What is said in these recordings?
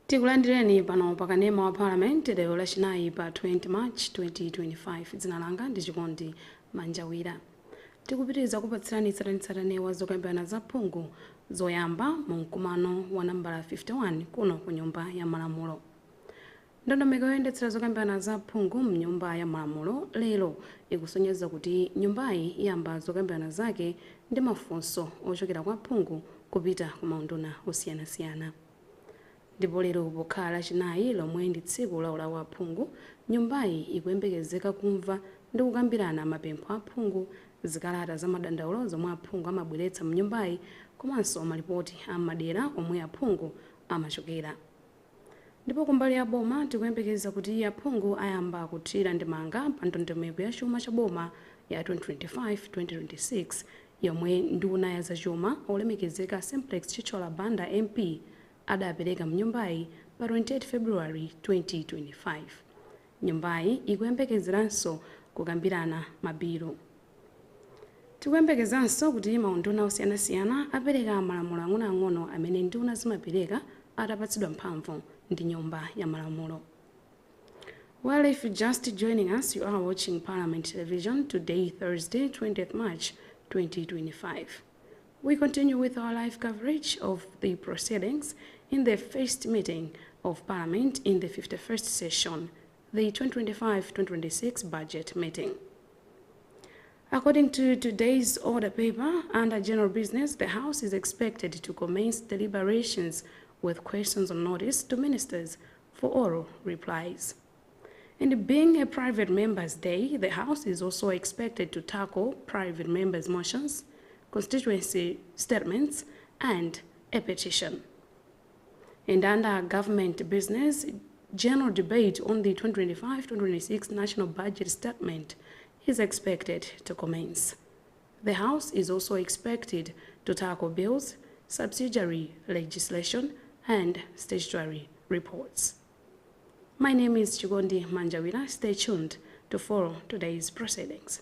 Tikulandireni pano pakanema wa Parliament lero lachinayi pa 20 March 2025. Dzina langa ndi Chikondi Manjawira. Tikupitiriza kupatsirani tsatanetsatane wa zokambirana za phungu zoyamba mu mkumano wa nambala 51 kuno ku nyumba ya malamulo. Ndondomeko yoyendetsera zokambirana za phungu mnyumba ya malamulo lero ikusonyeza kuti nyumbayi iyamba zokambirana zake ndi mafunso ochokera kwa phungu kupita ku maunduna osiyanasiyana. Ndipo lero pokhala lachinayi lomwe ndi tsiku laula wa phungu, nyumbayi ikuyembekezeka kumva ndi kukambirana mapempho a phungu, zikalata za madandaulo zomwe aphungu amabweretsa mu nyumbayi, komanso malipoti a madera omwe aphungu amachokera. Ndipo kumbali ya boma tikuyembekeza kuti aphungu ayamba kuthira ndemanga pa ndondomeko ya chuma cha boma ya 2025-2026 yomwe nduna ya zachuma olemekezeka Simplex Chichola Banda MP adapereka mnyumbayi pa 28 February 2025. Nyumbayi ikuyembekezeranso kukambirana mabilu. Tikuyembekezanso kuti maunduna osiyanasiyana apereka malamulo ang'onoang'ono amene nduna zimapereka atapatsidwa mphamvu ndi nyumba ya malamulo. Well, if you're just joining us, you are watching Parliament Television today, Thursday, 20th March 2025. We continue with our live coverage of the proceedings in the first meeting of Parliament in the 51st session, the 2025-2026 budget meeting. According to today's order paper, under general business, the House is expected to commence deliberations with questions on notice to ministers for oral replies. And being a private members' day, the House is also expected to tackle private members' motions, constituency statements, and a petition. And under government business, general debate on the 2025-2026 national budget statement is expected to commence. The House is also expected to tackle bills, subsidiary legislation, and statutory reports. My name is Chikondi Manjawira. Stay tuned to follow today's proceedings.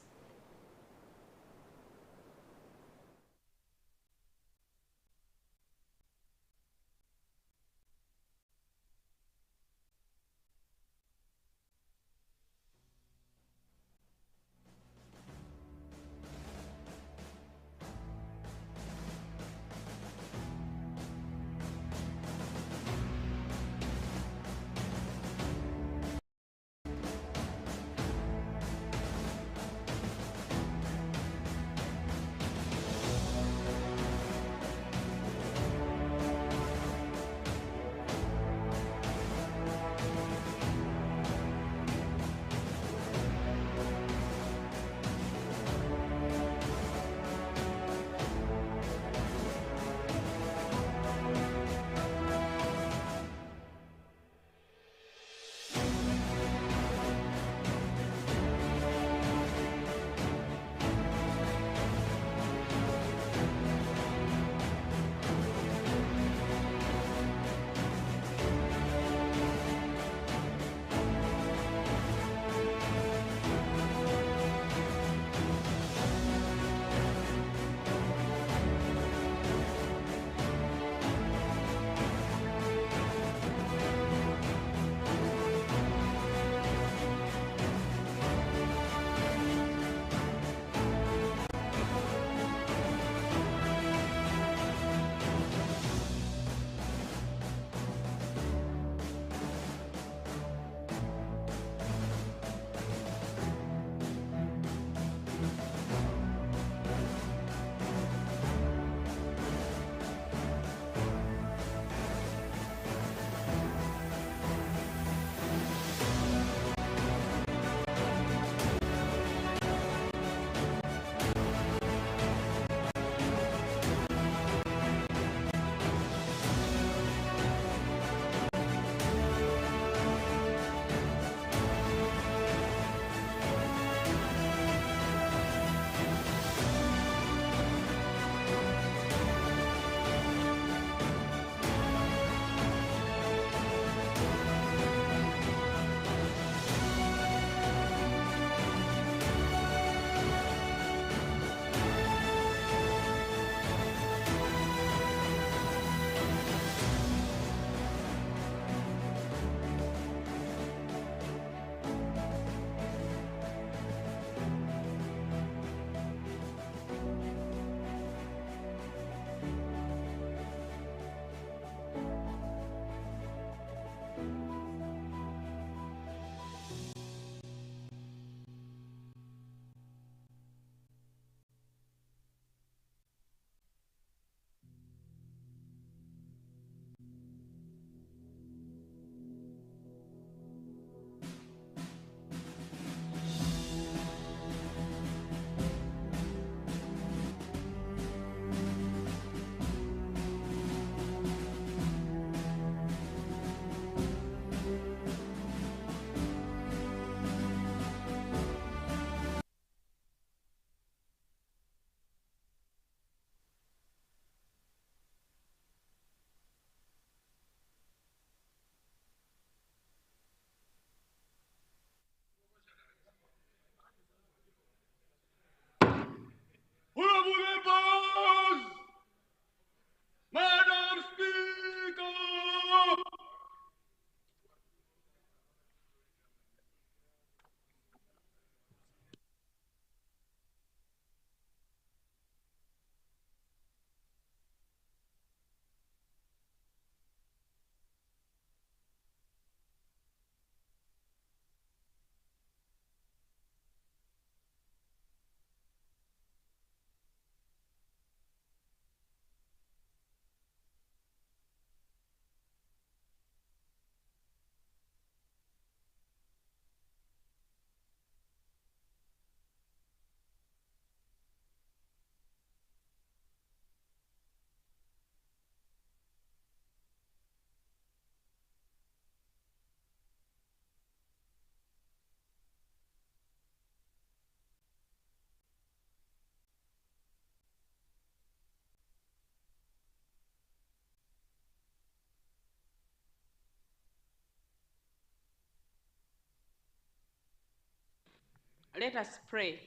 Let us pray.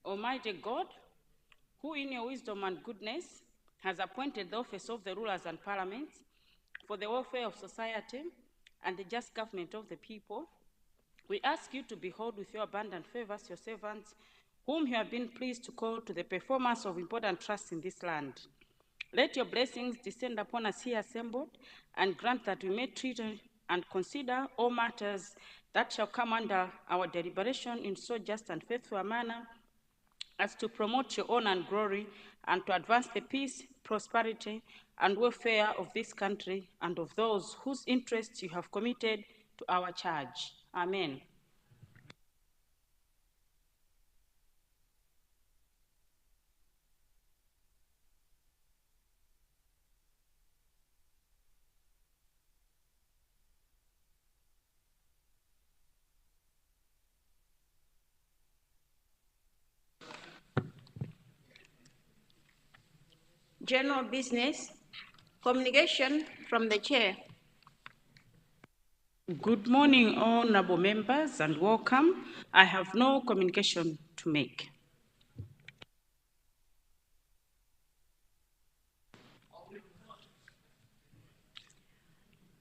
Almighty God, who in your wisdom and goodness has appointed the office of the rulers and parliaments for the welfare of society and the just government of the people, we ask you to behold with your abundant favors your servants, whom you have been pleased to call to the performance of important trusts in this land. Let your blessings descend upon us here assembled, and grant that we may treat and consider all matters that shall come under our deliberation in so just and faithful a manner as to promote your honor and glory, and to advance the peace, prosperity, and welfare of this country and of those whose interests you have committed to our charge. Amen. General business, communication from the chair. Good morning, honorable members, and welcome. I have no communication to make.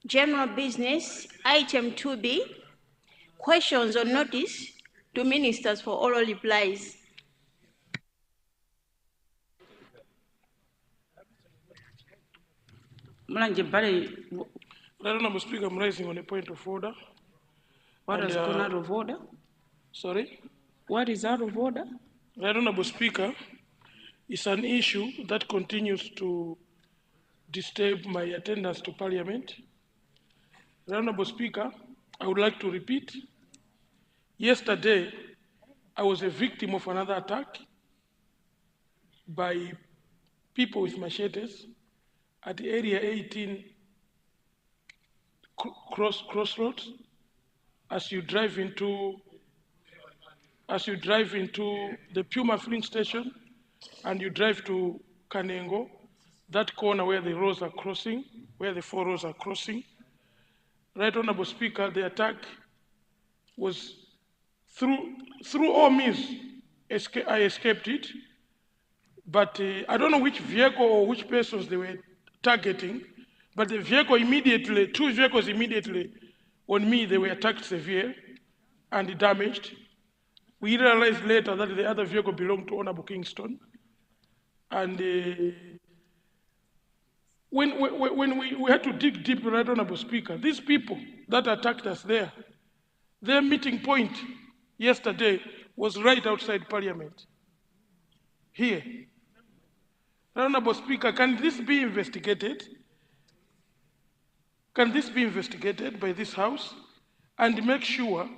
General business, item 2B, questions on notice to ministers for oral replies. Mulanje Bale, Honorable Speaker, I'm raising on a point of order. what has gone out of order? Sorry? What is out of order? Honorable Speaker, it's an issue that continues to disturb my attendance to Parliament. Honorable Speaker, I would like to repeat. Yesterday, I was a victim of another attack by people with machetes at area 18 crossroads as you drive into the Puma filling station and you drive to Kanengo, that corner where the roads are crossing, where the four roads are crossing. Right, Honorable Speaker, the attack was through all means, I escaped it, but I don't know which vehicle or which persons they were targeting, but the vehicle immediately, two vehicles immediately on me, they were attacked severe and damaged. We realized later that the other vehicle belonged to Honorable Kingston. And when we had to dig deep, right, Honorable Speaker, these people that attacked us there, their meeting point yesterday was right outside Parliament, here. Honorable Speaker, can this be investigated? Can this be investigated by this House and make sure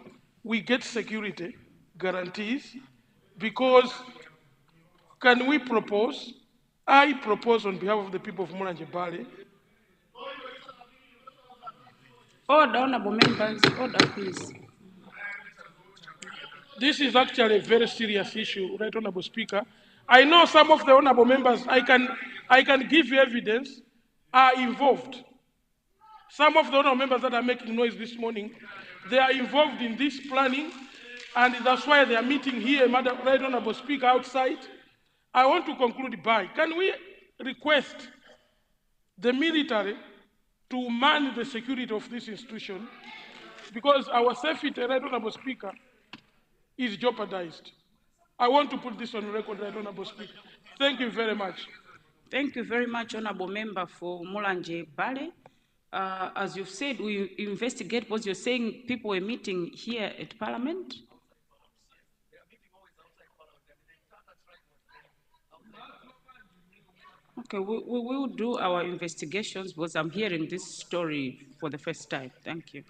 we get security guarantees? Because can we propose? I propose on behalf of the people of Mulanje Bale. Order, honorable members, order, please. This is actually a very serious issue, right, Honorable Speaker. I know some of the honorable members, I can give you evidence, are involved. Some of the honorable members that are making noise this morning, they are involved in this planning, and that's why they are meeting here, Madam Right Honorable Speaker, outside. I want to conclude by, can we request the military to man the security of this institution, because our safety, Right Honorable Speaker, is jeopardized. I want to put this on record, Right Honorable Speaker. Thank you very much. Thank you very much, honorable member for Mulanje Bale. As you've said, we investigate because you're saying people were meeting here at Parliament. Okay, we will do our investigations because I'm hearing this story for the first time. Thank you.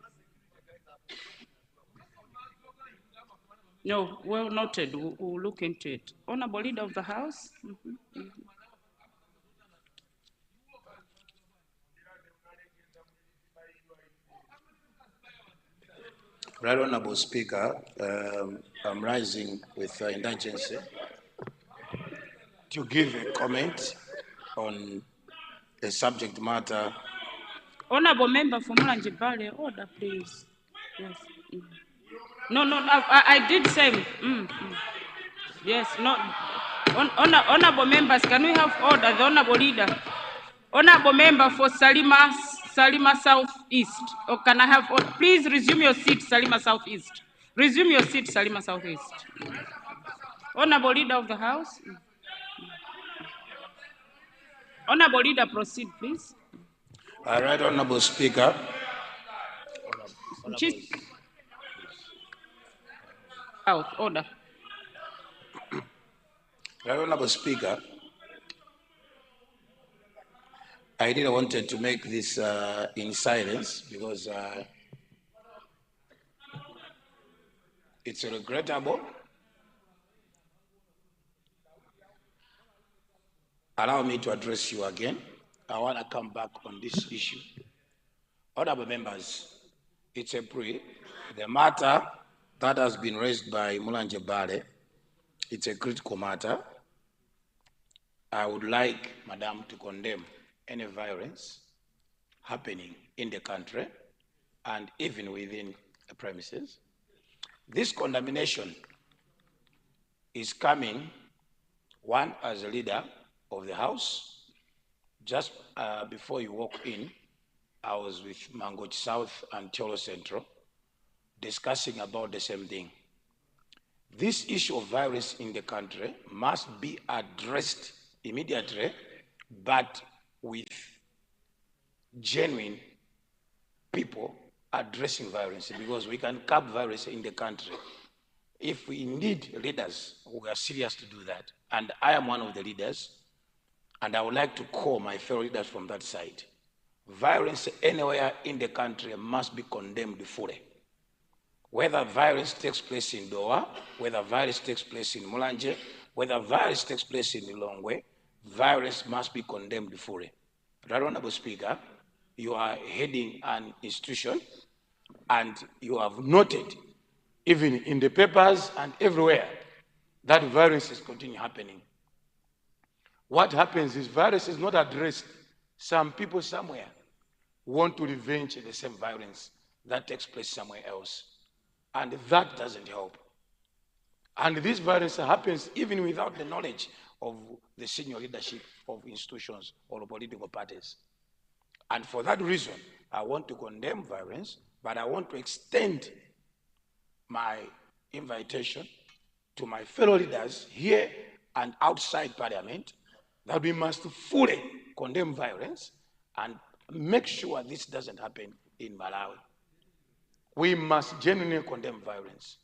No, well noted. We'll look into it. Honorable Leader of the House. Right Honorable Speaker, I'm rising with indigency to give a comment on the subject matter. Honorable member for Mulanje Bale, order, please. Yes. No, I did say. Yes, no. Honorable members, can we have order? The honorable leader. Honorable member for Salima Southeast. Or can I have order? Please resume your seat, Salima Southeast. Resume your seat, Salima Southeast. Honorable leader of the House. Honorable leader, proceed, please. All right, Honorable Speaker. Chief South, order. Right, Honorable Speaker. I didn't wanted to make this in silence because it's regrettable. Allow me to address you again. I want to come back on this issue. Honorable members, it's a plea. The matter that has been raised by Mulanje Bale, it's a critical matter. I would like Madam to condemn any violence happening in the country and even within the premises. This condemnation is coming, one, as a leader of the House. Just before you walk in, I was with Mangochi South and Cholo Central discussing about the same thing. This issue of violence in the country must be addressed immediately, but with genuine people addressing violence, because we can curb violence in the country if we need leaders who are serious to do that. And I am one of the leaders, and I would like to call my fellow leaders from that side. Violence anywhere in the country must be condemned fully. Whether violence takes place in Doha, whether violence takes place in Mulanje, whether violence takes place in Lilongwe, violence must be condemned fully. Right, Honorable Speaker, you are heading an institution and you have noted, even in the papers and everywhere, that violence is continuing happening. What happens is violence is not addressed. Some people somewhere want to revenge the same violence that takes place somewhere else. And that doesn't help. And this violence happens even without the knowledge of the senior leadership of institutions or political parties. And for that reason, I want to condemn violence, but I want to extend my invitation to my fellow leaders here and outside Parliament that we must fully condemn violence and make sure this doesn't happen in Malawi. We must genuinely condemn violence.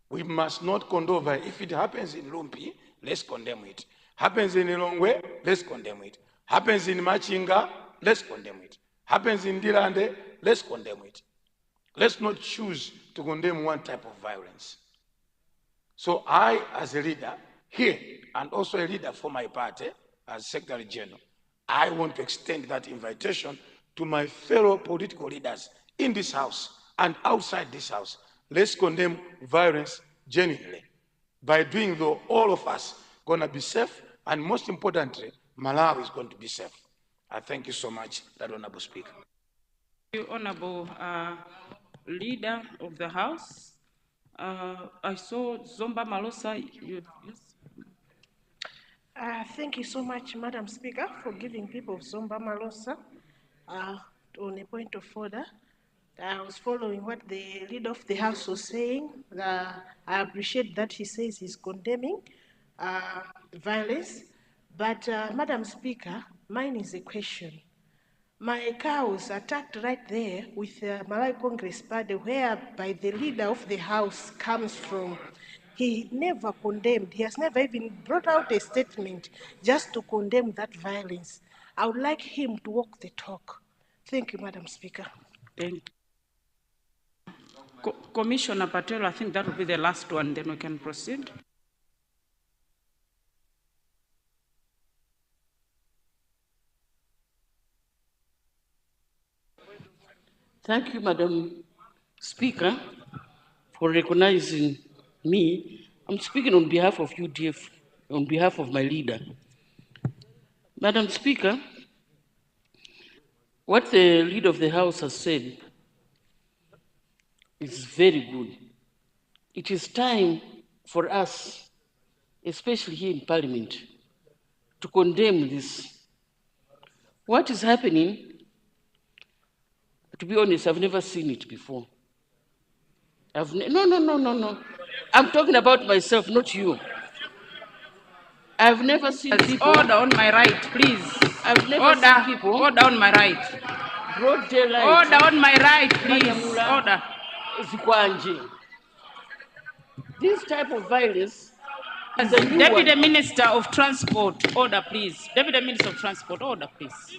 We must not condone violence. If it happens in Lumpi, let's condemn it. Happens in Lilongwe, let's condemn it. Happens in Machinga, let's condemn it. Happens in Dilande, let's condemn it. Let's not choose to condemn one type of violence. So I, as a leader here, and also a leader for my party, as Secretary General, I want to extend that invitation to my fellow political leaders in this House and outside this House. Let's condemn violence genuinely. By doing so, all of us are going to be safe, and most importantly, Malawi is going to be safe. I thank you so much, that Honorable Speaker. Thank you, Honorable Leader of the House. I saw Zomba Malosa. Yes. Thank you so much, Madam Speaker, for giving people of Zomba Malosa on a point of order. I was following what the leader of the House was saying. I appreciate that he says he's condemning violence. But, Madam Speaker, mine is a question. My cows attacked right there with Malawi Congress Party, whereby the leader of the House comes from. He never condemned, he has never even brought out a statement just to condemn that violence. I would like him to walk the talk. Thank you, Madam Speaker. Thank you. Commissioner Patel, I think that will be the last one, then we can proceed. Thank you, Madam Speaker, for recognizing me. I'm speaking on behalf of UDF, on behalf of my leader. Madam Speaker, what the leader of the House has said is very good. it is time for us, especially here in Parliament, to condemn this. What is happening, to be honest, I've never seen it before. No. I'm talking about myself, not you. I've never seen people. Order on my right, please. I've never seen people. Order on my right. Broad daylight. Order on my right, please. Manyamula, Order. Zikwanje. This type of violence is a new Deputy one. Minister of Transport, order, please. Deputy Minister of Transport, order, please.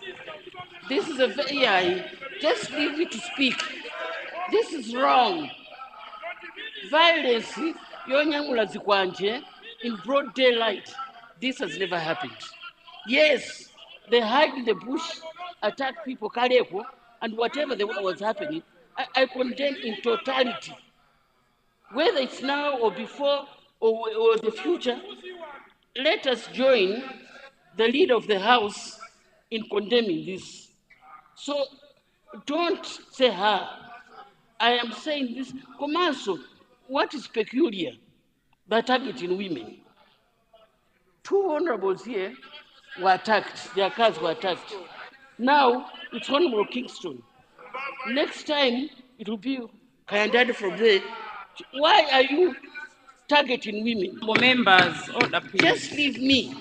This is a very, just leave me to speak. This is wrong. Violence, Yonyamula Zikwanje, in broad daylight. This has never happened. Yes, they hide in the bush, attack people, Kareko, and whatever was happening, I condemn in totality. Whether it's now or before or the future, let us join the leader of the House in condemning this. So don't say her. I am saying this. Komanso, what is peculiar? They're targeting women. 2 honorables here were attacked. Their cars were attacked. Now it's Honorable Kingston. Next time it will be Kayandad from there. Why are you targeting women? Members, order, please. Just leave me.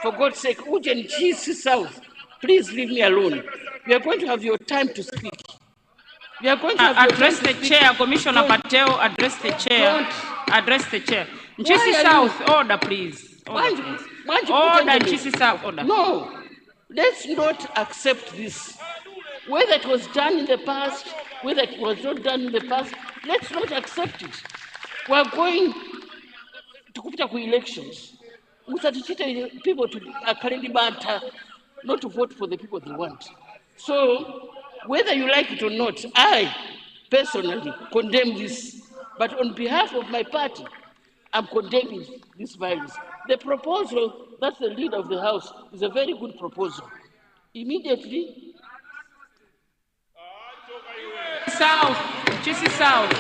For God's sake, Ujen Jesus South, please leave me alone. We are going to have your time to speak. We are going to have your address time the to speak. chair, Commissioner Pateo, address the chair. Don't. Address the chair. Why Nchisi are South, you- order, please. Why Order, you- please. why you Order, pretending? Nchisi South, order. No, let's not accept this. Whether it was done in the past, whether it was not done in the past, let's not accept it. We are going to kupita ku elections. Musatichite people to currently banter, not to vote for the people they want. So, whether you like it or not, I personally condemn this. But on behalf of my party, I'm condemning this violence. The proposal that the leader of the House is a very good proposal. Immediately, South, Nchisi South.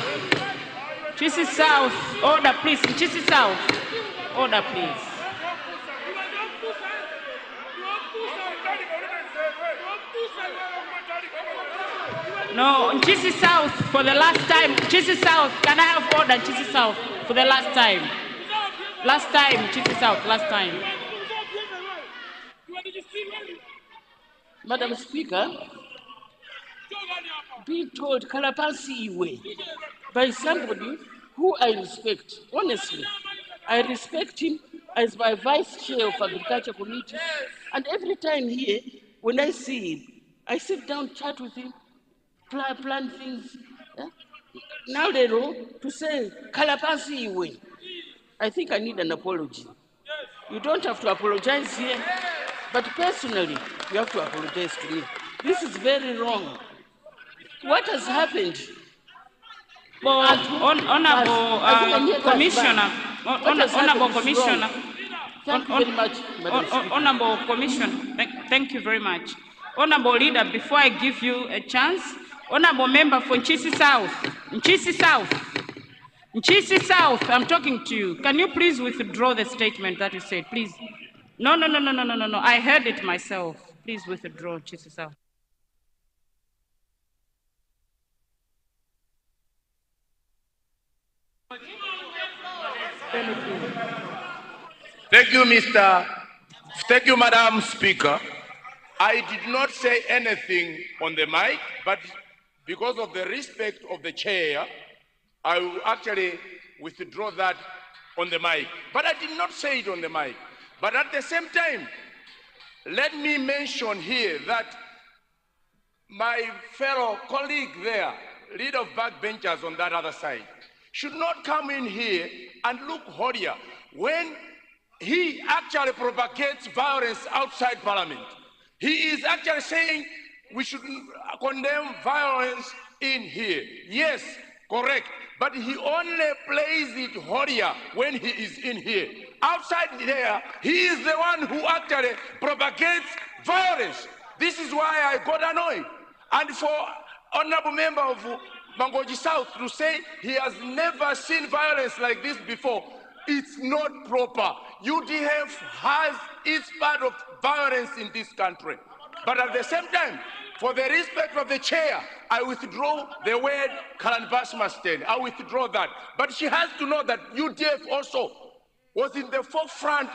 Nchisi South, order, please. Nchisi South, order, please. No, Nchisi South, for the last time. Nchisi South, can I have order, Nchisi South, for the last time? Last time, Nchisi South, last time. Madam Speaker, being told Kalapasi Iwe by somebody who I respect. Honestly, I respect him as my vice chair of Agriculture Committee. And every time here, when I see him, I sit down, chat with him, plan things. Yeah? Now they know to say Kalapasi Iwe. I think I need an apology. You don't have to apologize here, but personally, you have to apologize to me. This is very wrong. What has happened? Honorable Commissioner, Honorable Commissioner, Thank you very much, Madam Speaker. Honorable Commissioner, thank you very much. Honorable Leader, before I give you a chance, Honorable Member for Nchisi South, Nchisi South, Nchisi South, I'm talking to you. Can you please withdraw the statement that you said, please? No. I heard it myself. Please withdraw, Nchisi South. Thank you, Madam Speaker. I did not say anything on the mic, but because of the respect of the chair, I will actually withdraw that on the mic. But I did not say it on the mic. But at the same time, let me mention here that my fellow colleague there, leader of backbenchers on that other side, should not come in here and look haughtier when he actually propagates violence outside Parliament. He is actually saying we should condemn violence in here. Yes, correct. But he only plays it haughtier when he is in here. Outside there, he is the one who actually propagates violence. This is why I got annoyed. And for honorable member of Mangochi South to say he has never seen violence like this before. It's not proper. UDF has its part of violence in this country. But at the same time, for the respect of the chair, I withdraw the word Kalanbashmasten. I withdraw that. But she has to know that UDF also was in the forefront.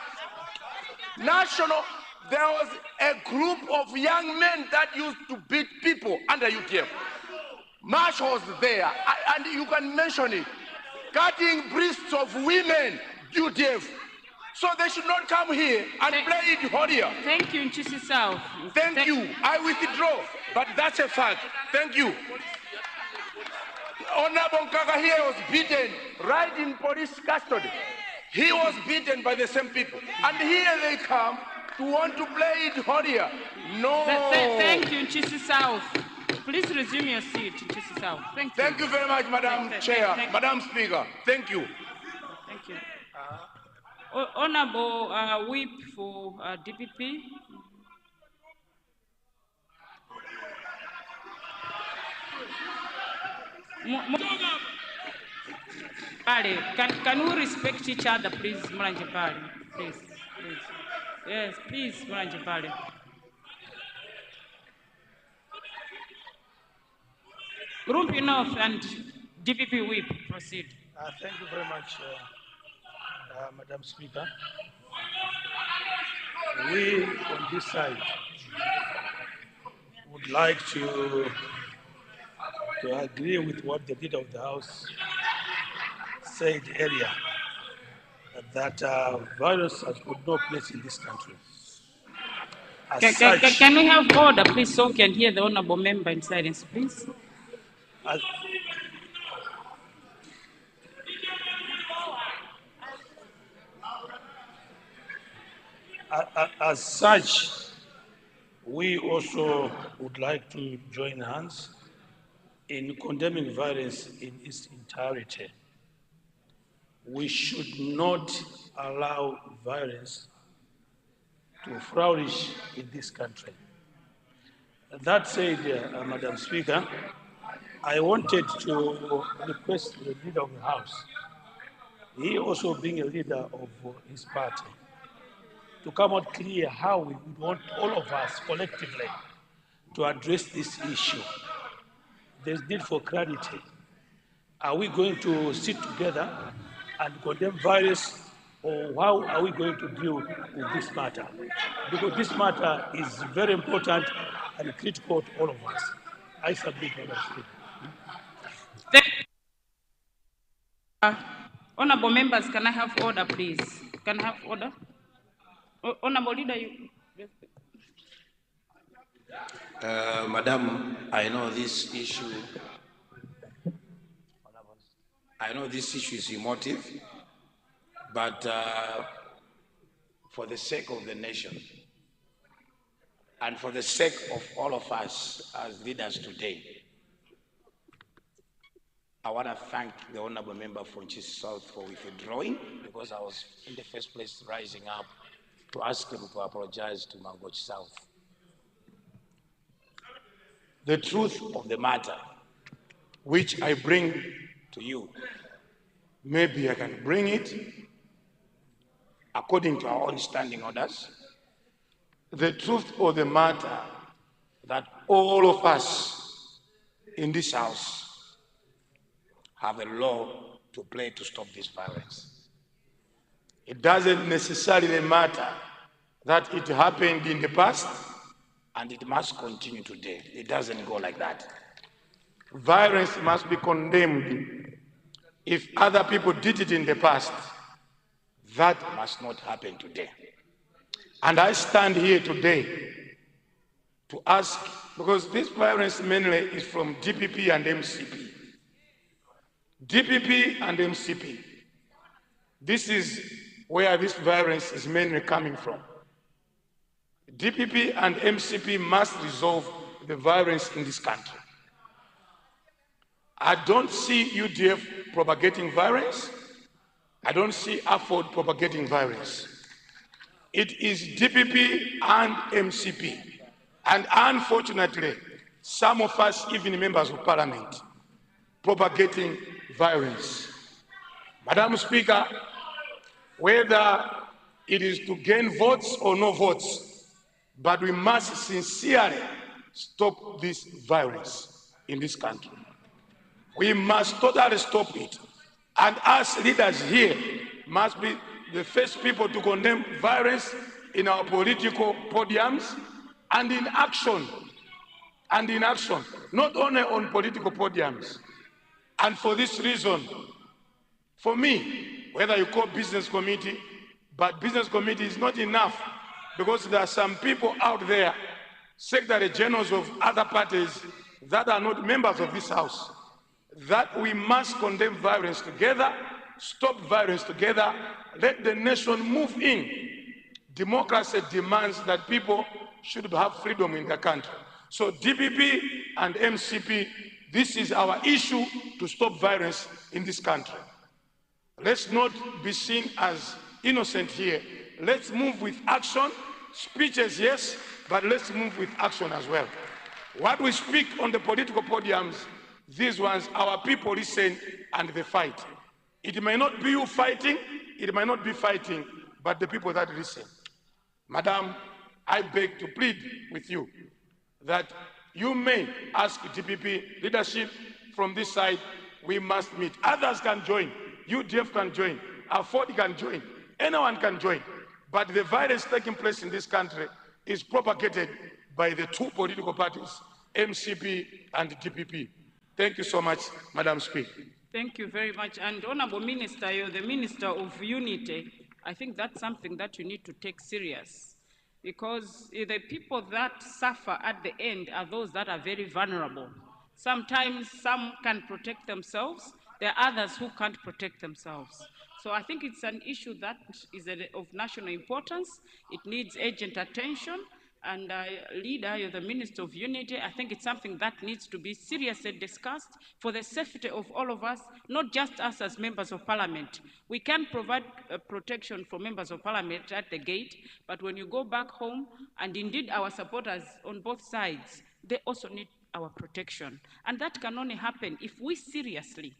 National, there was a group of young men that used to beat people under UDF. Marsh was there, and you can mention it. Cutting breasts of women, UDF. So they should not come here and play it holier. Thank you, Nchisi South. Thank you. I withdraw, but that's a fact. Thank you. Honorable Nkaka here was beaten right in police custody. He was beaten by the same people. And here they come to want to play it holier. No. Thank you, Nchisi South. Please resume your seat, Nchisi South. Thank you. Thank you very much, Madam Chair, Madam Speaker. Thank you. Thank you. Honorable Whip for DPP. Pale, can we respect each other, please, Mulanje Pale? Please. Yes, please, Mulanje Pale. Group enough and DPP Whip, proceed. Thank you very much, Madam Speaker. We on this side would like to agree with what the leader of the House said earlier, that violence has got no place in this country. Can we have order, please, so we can hear the honorable member in silence, please? As such, we also would like to join hands in condemning violence in its entirety. We should not allow violence to flourish in this country. That said, Madam Speaker, I wanted to request the leader of the House, he also being a leader of his party, to come out clear how we would want all of us collectively to address this issue. There's need for clarity. Are we going to sit together and condemn violence, or how are we going to deal with this matter? Because this matter is very important and critical to all of us. I submit, Madam Speaker. Honorable members, can I have order, please? Can I have order? Honorable Leader, you. Madam, I know this issue is emotive, but for the sake of the nation and for the sake of all of us as leaders today, I want to thank the honorable member from Nchisi South for withdrawing, because I was in the first place rising up to ask him to apologize to Mangochi South. The truth of the matter, which I bring to you, maybe I can bring it according to our own standing orders. The truth of the matter that all of us in this house have a role to play to stop this violence. It doesn't necessarily matter that it happened in the past and it must continue today. It doesn't go like that. Violence must be condemned. If other people did it in the past, that must not happen today. And I stand here today to ask, because this violence mainly is from DPP and MCP. DPP and MCP. This is where this violence is mainly coming from. DPP and MCP must resolve the violence in this country. I don't see UDF propagating violence. I don't see AFOD propagating violence. It is DPP and MCP. And unfortunately, some of us, even members of parliament, propagating violence. Madam Speaker, whether it is to gain votes or no votes, but we must sincerely stop this violence in this country. We must totally stop it. And us leaders here must be the first people to condemn violence in our political podiums and in action. And in action, not only on political podiums. And for this reason, for me, whether you call business committee, but business committee is not enough, because there are some people out there, secretary generals of other parties that are not members of this house, that we must condemn violence together, stop violence together, let the nation move in. Democracy demands that people should have freedom in their country. So DPP and MCP, this is our issue to stop violence in this country. Let's not be seen as innocent here. Let's move with action. Speeches, yes, but let's move with action as well. What we speak on the political podiums, these ones, our people listen and they fight. It may not be you fighting, it might not be fighting, but the people that listen. Madam, I beg to plead with you that you may ask DPP leadership from this side, we must meet. Others can join, UDF can join, Afford can join, anyone can join. But the violence taking place in this country is propagated by the two political parties, MCP and DPP. Thank you so much, Madam Speaker. Thank you very much. And Honorable Minister, you're the Minister of Unity. I think that's something that you need to take serious, because the people that suffer at the end are those that are very vulnerable. Sometimes some can protect themselves, there are others who can't protect themselves. So I think it's an issue that is of national importance. It needs urgent attention. And Leader, you're the Minister of Unity. I think it's something that needs to be seriously discussed for the safety of all of us, not just us as members of parliament. We can provide protection for members of parliament at the gate, but when you go back home, and indeed our supporters on both sides, they also need our protection. And that can only happen if we seriously,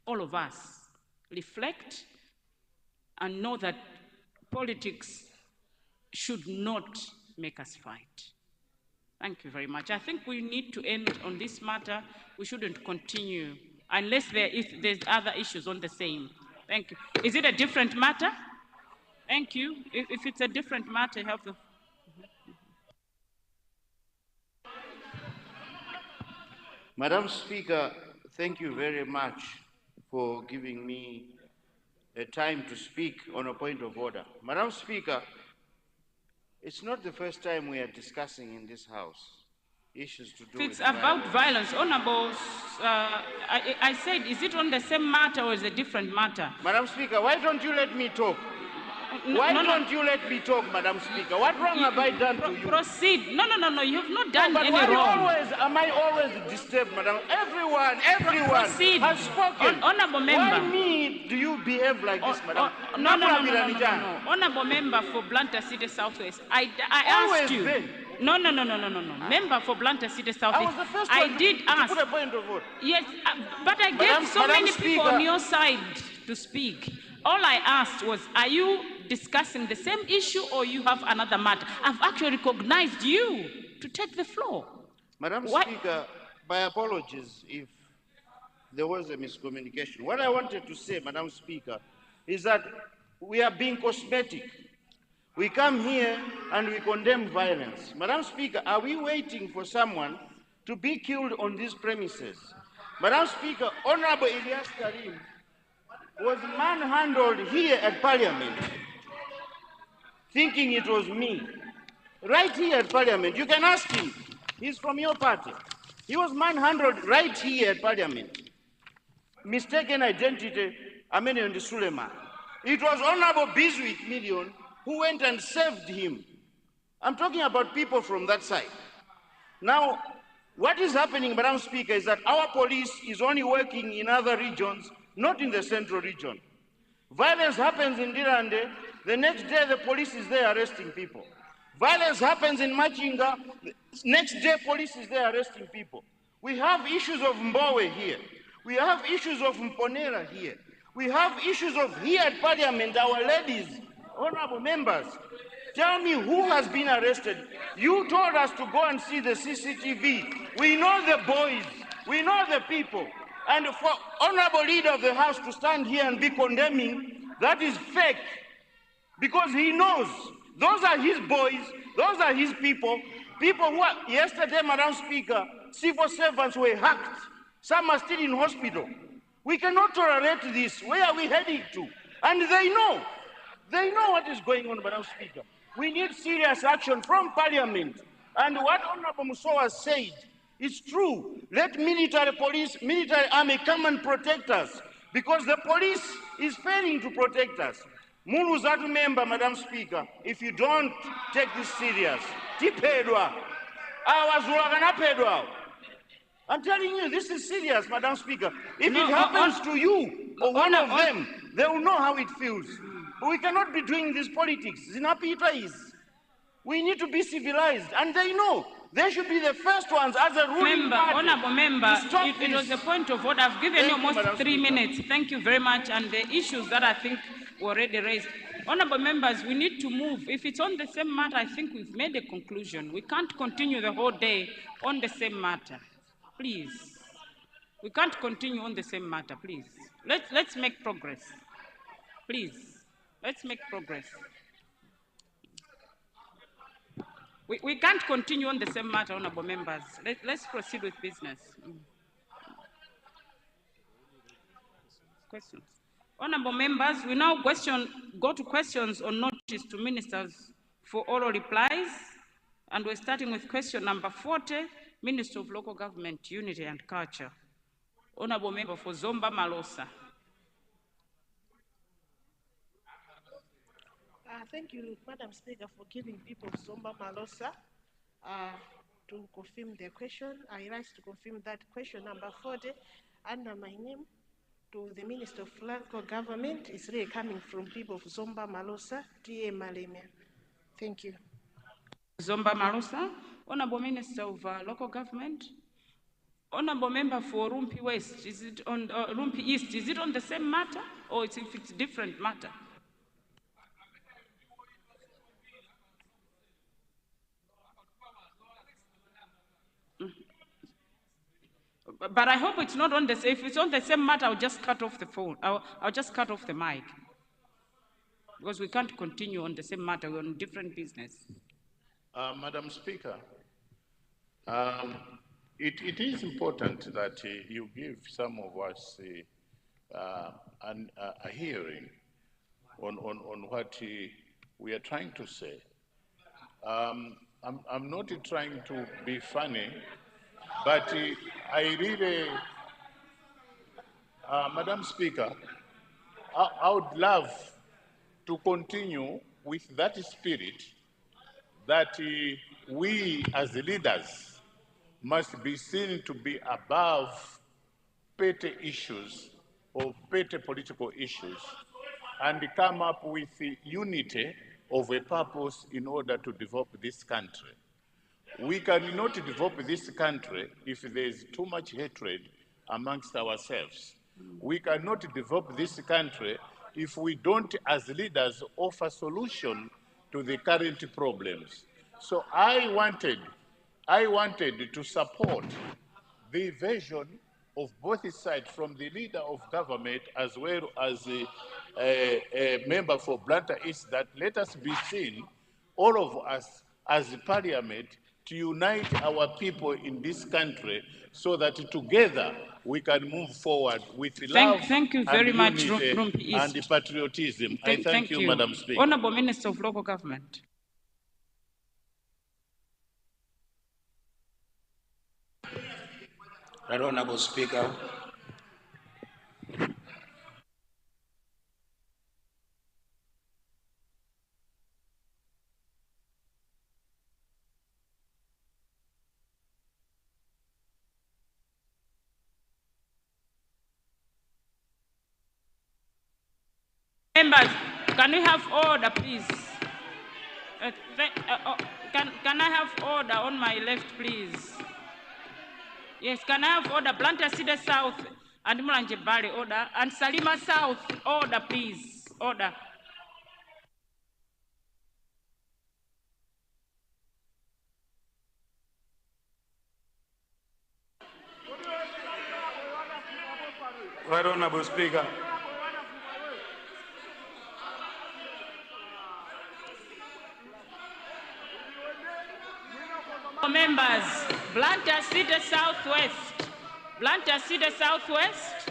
all of us, reflect and know that politics should not make us fight. Thank you very much. I think we need to end on this matter. We shouldn't continue unless there's other issues on the same. Thank you. Is it a different matter? Thank you. If it's a different matter, have the... Madam Speaker, thank you very much for giving me a time to speak on a point of order. Madam Speaker, it's not the first time we are discussing in this House issues to do It's with about violence. Honorable, I said, is it on the same matter or is it a different matter? Madam Speaker, why don't you let me talk? Why don't you let me talk, Madam Speaker? What wrong have I done to you? Proceed. No, you have not done any why wrong. Am I always disturbed, Madam? Everyone Proceed. has spoken. Honorable member. Why me do you behave like this, Madam? No. Honorable member for Blantyre City Southwest. I asked you. No. Member for Blantyre City Southwest. I was the first I one did ask. to put a point of order. Yes, but I gave so many people on your side to speak. All I asked was, are you discussing the same issue or you have another matter? I've actually recognized you to take the floor. Madam Speaker, my apologies if there was a miscommunication. What I wanted to say, Madam Speaker, is that we are being cosmetic. We come here and we condemn violence. Madam Speaker, are we waiting for someone to be killed on these premises? Madam Speaker, Honorable Ilyas Karim was manhandled here at Parliament, thinking it was me. Right here at Parliament. You can ask him. He's from your party. He was manhandled right here at Parliament. Mistaken identity, Ameni and Suleiman. It was Honorable Biswick Million who went and saved him. I'm talking about people from that side. Now, what is happening, Madam Speaker, is that our police is only working in other regions, not in the central region. Violence happens in Dirande, the next day the police is there arresting people. Violence happens in Machinga, the next day police is there arresting people. We have issues of Mbowe here. We have issues of Mponera here. We have issues of here at Parliament, our ladies, honorable members. Tell me who has been arrested. You told us to go and see the CCTV. We know the boys. We know the people. And for honorable leader of the House to stand here and be condemning, that is fake. Because he knows those are his boys, those are his people. People who are, yesterday, Madam Speaker, civil servants were hacked. Some are still in hospital. We cannot tolerate this. Where are we heading to? And they know what is going on, Madam Speaker. We need serious action from Parliament. And what Honorable Musowa said is true. Let military police, military army come and protect us, because the police is failing to protect us. Muluzatu member, Madam Speaker, if you don't take this serious, tipedwa. I'm telling you, this is serious, Madam Speaker. If it happens to you or one of them, they will know how it feels. But we cannot be doing this politics. We need to be civilized, and they know. They should be the first ones as a ruling party. Honorable member, it was a point of order. I've given you almost 3 minutes. Thank you very much. And the issues that I think were already raised. Honorable members, we need to move. If it's on the same matter, I think we've made a conclusion. We can't continue the whole day on the same matter. Please. We can't continue on the same matter, please. Let's make progress. Please. Let's make progress. We can't continue on the same matter, honorable members. Let's proceed with business. Questions. Honorable members, we now go to questions on notice to ministers for oral replies. And we're starting with question number 40, Minister of Local Government, Unity and Culture. Honorable member for Zomba Malosa. Thank you, Madam Speaker, for giving people of Zomba Malosa to confirm their question. I rise to confirm that question number 40 under my name to the Minister of Local Government is really coming from people of Zomba Malosa, T.A. Malemia. Thank you. Zomba Malosa, Honorable Minister of Local Government. Honorable member for Rumpi West, is it on Rumpi East? Is it on the same matter, or if it's different matter? But I hope it's not on the same. If it's on the same matter, I'll just cut off the phone. I'll just cut off the mic, because we can't continue on the same matter. We're on different business. Madam Speaker, it is important that you give some of us a hearing on what we are trying to say. I'm not trying to be funny, but I really, Madam Speaker, I would love to continue with that spirit that we as leaders must be seen to be above petty issues or petty political issues and come up with the unity of a purpose in order to develop this country. We cannot develop this country if there is too much hatred amongst ourselves. We cannot develop this country if we don't, as leaders, offer solution to the current problems. So I wanted to support the vision of both sides, from the leader of government as well as a member for Blantyre East, that let us be seen, all of us as the Parliament, to unite our people in this country so that together we can move forward with love thank you very and much, unity and patriotism. I thank you, Madam Speaker. Honorable Minister of Local Government. Right, Honorable Speaker. Members, can we have order, please? Can I have order on my left, please? Yes, can I have order? Blantyre City South, and Mulanje Bale, order, and Salima South, order, please, order. Right Honorable Speaker. Members, Blantyre City Southwest, Blantyre City Southwest,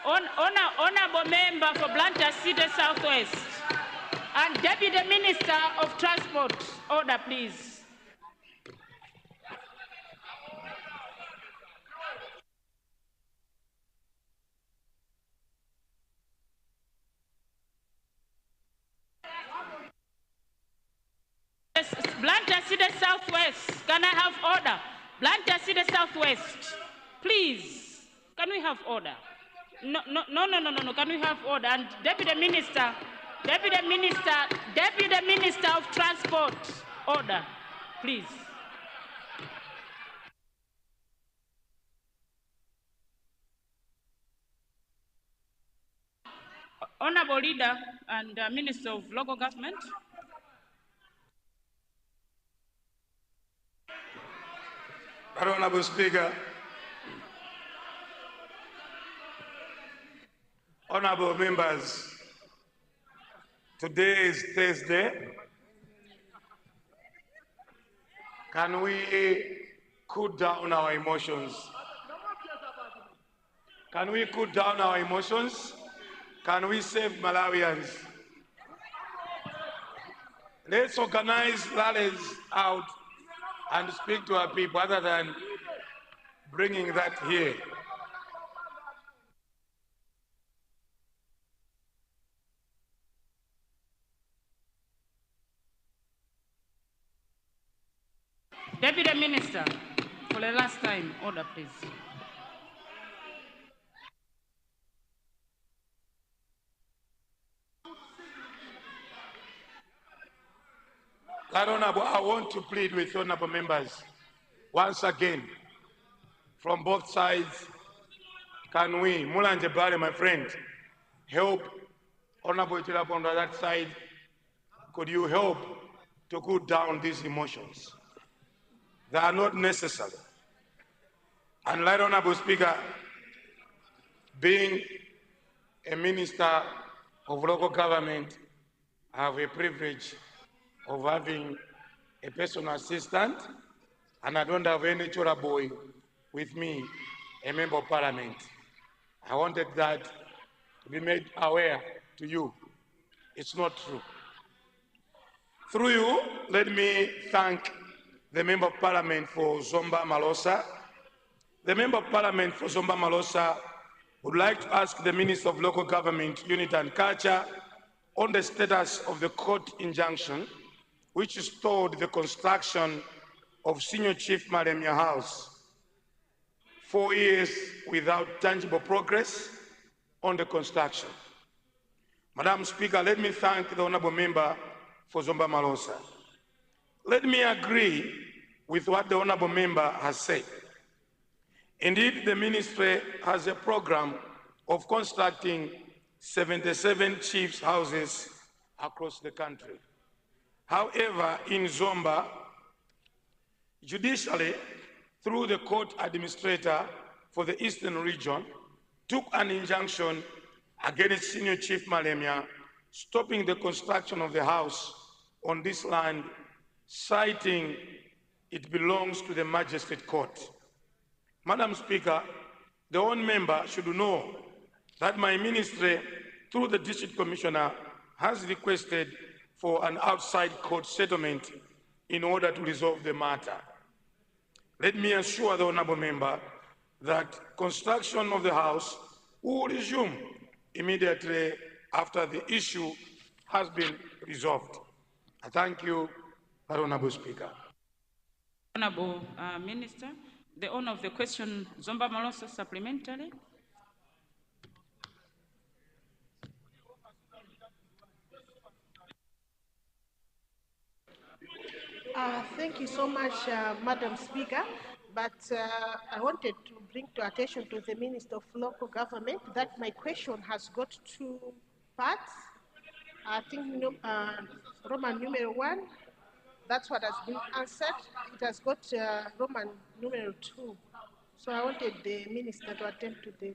honorable member for Blantyre City Southwest, and Deputy Minister of Transport, order please. Blantyre City Southwest, can I have order? Blantyre City Southwest, please, can we have order? No, can we have order? And Deputy Minister of Transport, order, please. Honorable Leader and Minister of Local Government. Honorable Speaker, honorable members, today is Thursday. Can we cool down our emotions? Can we cool down our emotions? Can we save Malawians? Let's organize rallies out and speak to our people other than bringing that here. Deputy Minister, for the last time, order please. Honorable, I want to plead with honorable members once again from both sides. Can we, Mulanje Bale, my friend, help Honorable Chilapa on that side? Could you help to cool down these emotions? They are not necessary. And like Honorable Speaker, being a minister of local government, I have a privilege of having a personal assistant, and I don't have any chora boy with me, a member of parliament. I wanted that to be made aware to you. It's not true. Through you, let me thank the member of parliament for Zomba Malosa. The member of parliament for Zomba Malosa would like to ask the Minister of Local Government, Unity and Culture on the status of the court injunction which stalled the construction of Senior Chief Malemia House. 4 years without tangible progress on the construction. Madam Speaker, let me thank the honorable member for Zomba Malosa. Let me agree with what the honorable member has said. Indeed, the ministry has a program of constructing 77 chiefs' houses across the country. However, in Zomba, judicially, through the court administrator for the Eastern region, took an injunction against Senior Chief Malemia, stopping the construction of the house on this land, citing it belongs to the Magistrate Court. Madam Speaker, the honourable member should know that my ministry, through the District Commissioner, has requested for an outside court settlement in order to resolve the matter. Let me assure the honourable member that construction of the house will resume immediately after the issue has been resolved. I thank you, Honourable Speaker. Honourable Minister, the honour of the question, Zomba Malosa, supplementary. Thank you so much, Madam Speaker. but I wanted to bring to attention to the Minister of Local Government that my question has got two parts. I think Roman numeral 1, that's what has been answered. It has got Roman numeral 2. So I wanted the Minister to attend to the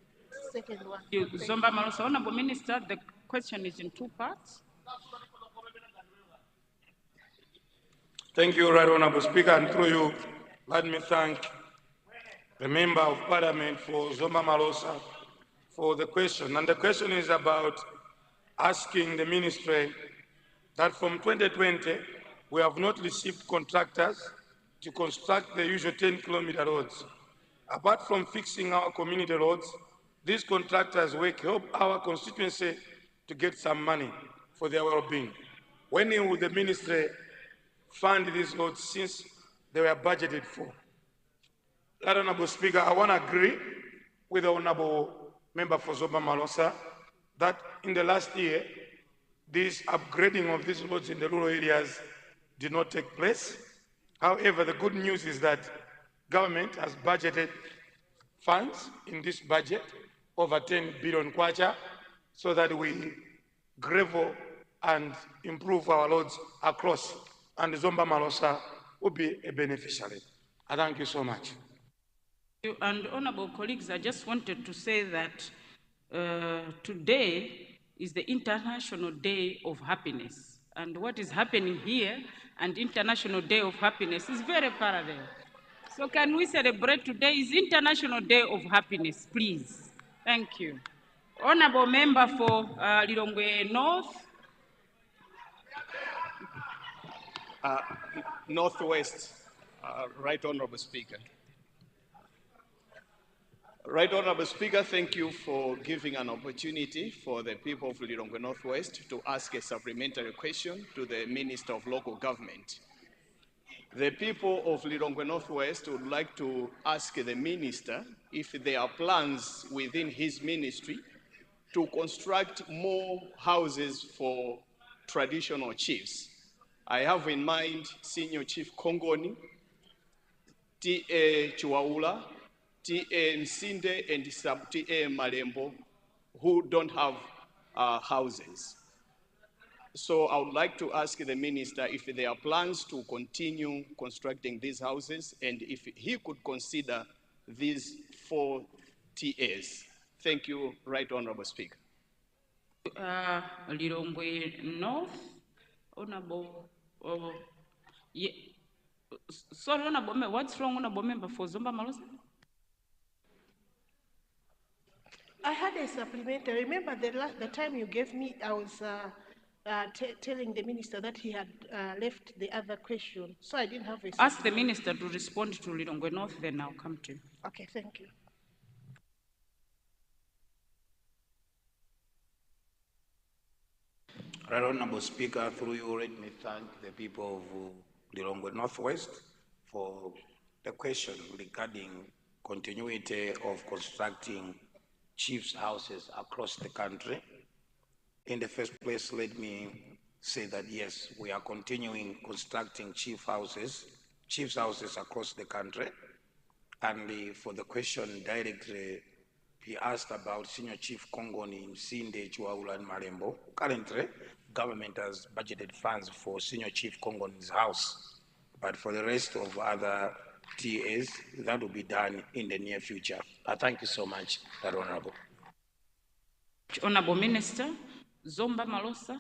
second one. You, Zomba Malosa. Honorable Minister, the question is in two parts. Thank you, Right Honorable Speaker, and through you, let me thank the Member of Parliament for Zomba Malosa for the question. And the question is about asking the Ministry that from 2020, we have not received contractors to construct the usual 10-kilometer roads. Apart from fixing our community roads, these contractors work help our constituency to get some money for their well-being. When will the Ministry fund these roads since they were budgeted for? That Honorable Speaker, I want to agree with the Honorable Member for Zomba Malosa that in the last year, this upgrading of these roads in the rural areas did not take place. However, the good news is that government has budgeted funds in this budget, over 10 billion kwacha, so that we gravel and improve our roads across, and Zomba Malosa will be a beneficiary. I thank you so much. And honorable colleagues, I just wanted to say that today is the International Day of Happiness. And what is happening here and International Day of Happiness is very parallel. So can we celebrate today is International Day of Happiness, please? Thank you. Honorable Member for Lilongwe North. Northwest, Right Honorable Speaker. Right Honorable Speaker, thank you for giving an opportunity for the people of Lilongwe Northwest to ask a supplementary question to the Minister of Local Government. The people of Lilongwe Northwest would like to ask the Minister if there are plans within his ministry to construct more houses for traditional chiefs. I have in mind Senior Chief Kongoni, T.A. Chiwaula, T.A. Nsinde, and Sub-T.A. Malembo, who don't have houses. So I would like to ask the Minister if there are plans to continue constructing these houses and if he could consider these 4 TAs. Thank you, Right Honorable Speaker. Lilongwe North, Honorable, yeah. Sorry, Honorable Member, what's wrong, Honorable Member for Zomba Malosa? I had a supplementary. Remember the time you gave me, I was telling the Minister that he had left the other question, so I didn't have a Ask the Minister to respond to Lilongwe North, then I'll come to you. Okay, thank you. Right Honorable Speaker, through you, let me thank the people of Lilongwe Northwest for the question regarding continuity of constructing chiefs' houses across the country. In the first place, let me say that yes, we are continuing constructing chiefs' houses across the country. And for the question directly, he asked about Senior Chief Kongoni, Nsinde, Chiwaula, and Malembo. Currently, government has budgeted funds for Senior Chief Kongoni's house, but for the rest of other TAs, that will be done in the near future. I thank you so much, That Honorable. Honorable Minister, Zomba Malosa.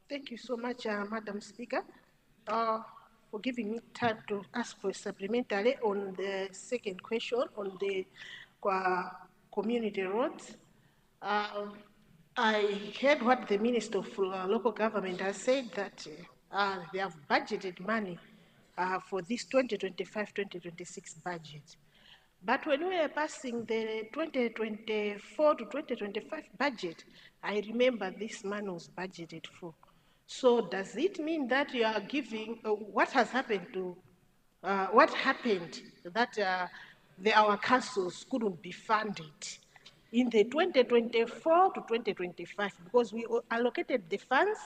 Thank you so much, Madam Speaker, for giving me time to ask for a supplementary on the second question on the community roads. I heard what the Minister of Local Government has said, that they have budgeted money for this 2025-2026 budget. But when we were passing the 2024 to 2025 budget, I remember this money was budgeted for. So does it mean that you are giving, what has happened to, what happened that our councils couldn't be funded in the 2024 to 2025, because we allocated the funds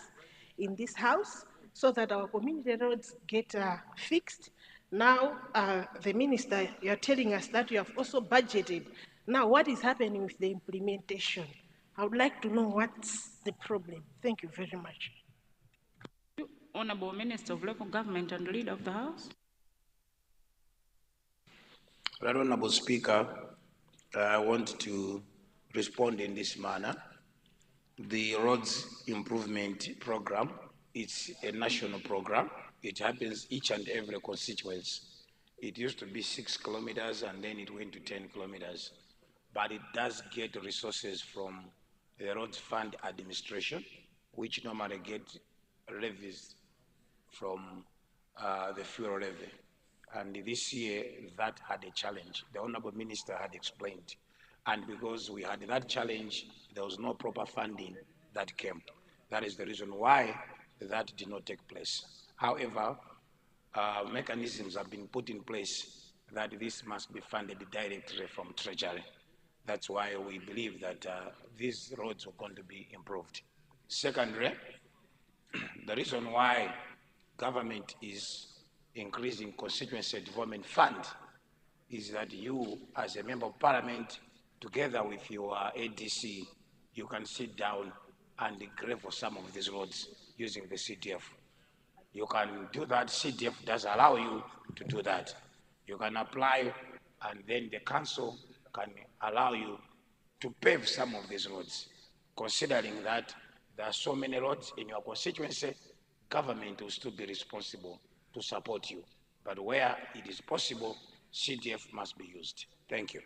in this house. so that our community roads get fixed. Now, the minister, you're telling us that you have also budgeted. Now, what is happening with the implementation? I would like to know what's the problem. Thank you very much. Honorable Minister of Local Government and Leader of the House. Right, Honorable Speaker, I want to respond in this manner. The roads improvement program, it's a national program. It happens each and every constituency. It used to be 6 kilometers and then it went to 10 kilometers. But it does get resources from the Roads Fund Administration, which normally get levies from the fuel levy. And this year, that had a challenge. The Honorable Minister had explained. And because we had that challenge, there was no proper funding that came. That is the reason why that did not take place. However, mechanisms have been put in place that this must be funded directly from Treasury. That's why we believe that these roads are going to be improved. Secondly, the reason why government is increasing constituency development fund is that you, as a member of parliament, together with your ADC, you can sit down and gravel some of these roads using the CDF. You can do that. CDF does allow you to do that. You can apply, and then the council can allow you to pave some of these roads. Considering that there are so many roads in your constituency, government will still be responsible to support you. But where it is possible, CDF must be used. Thank you.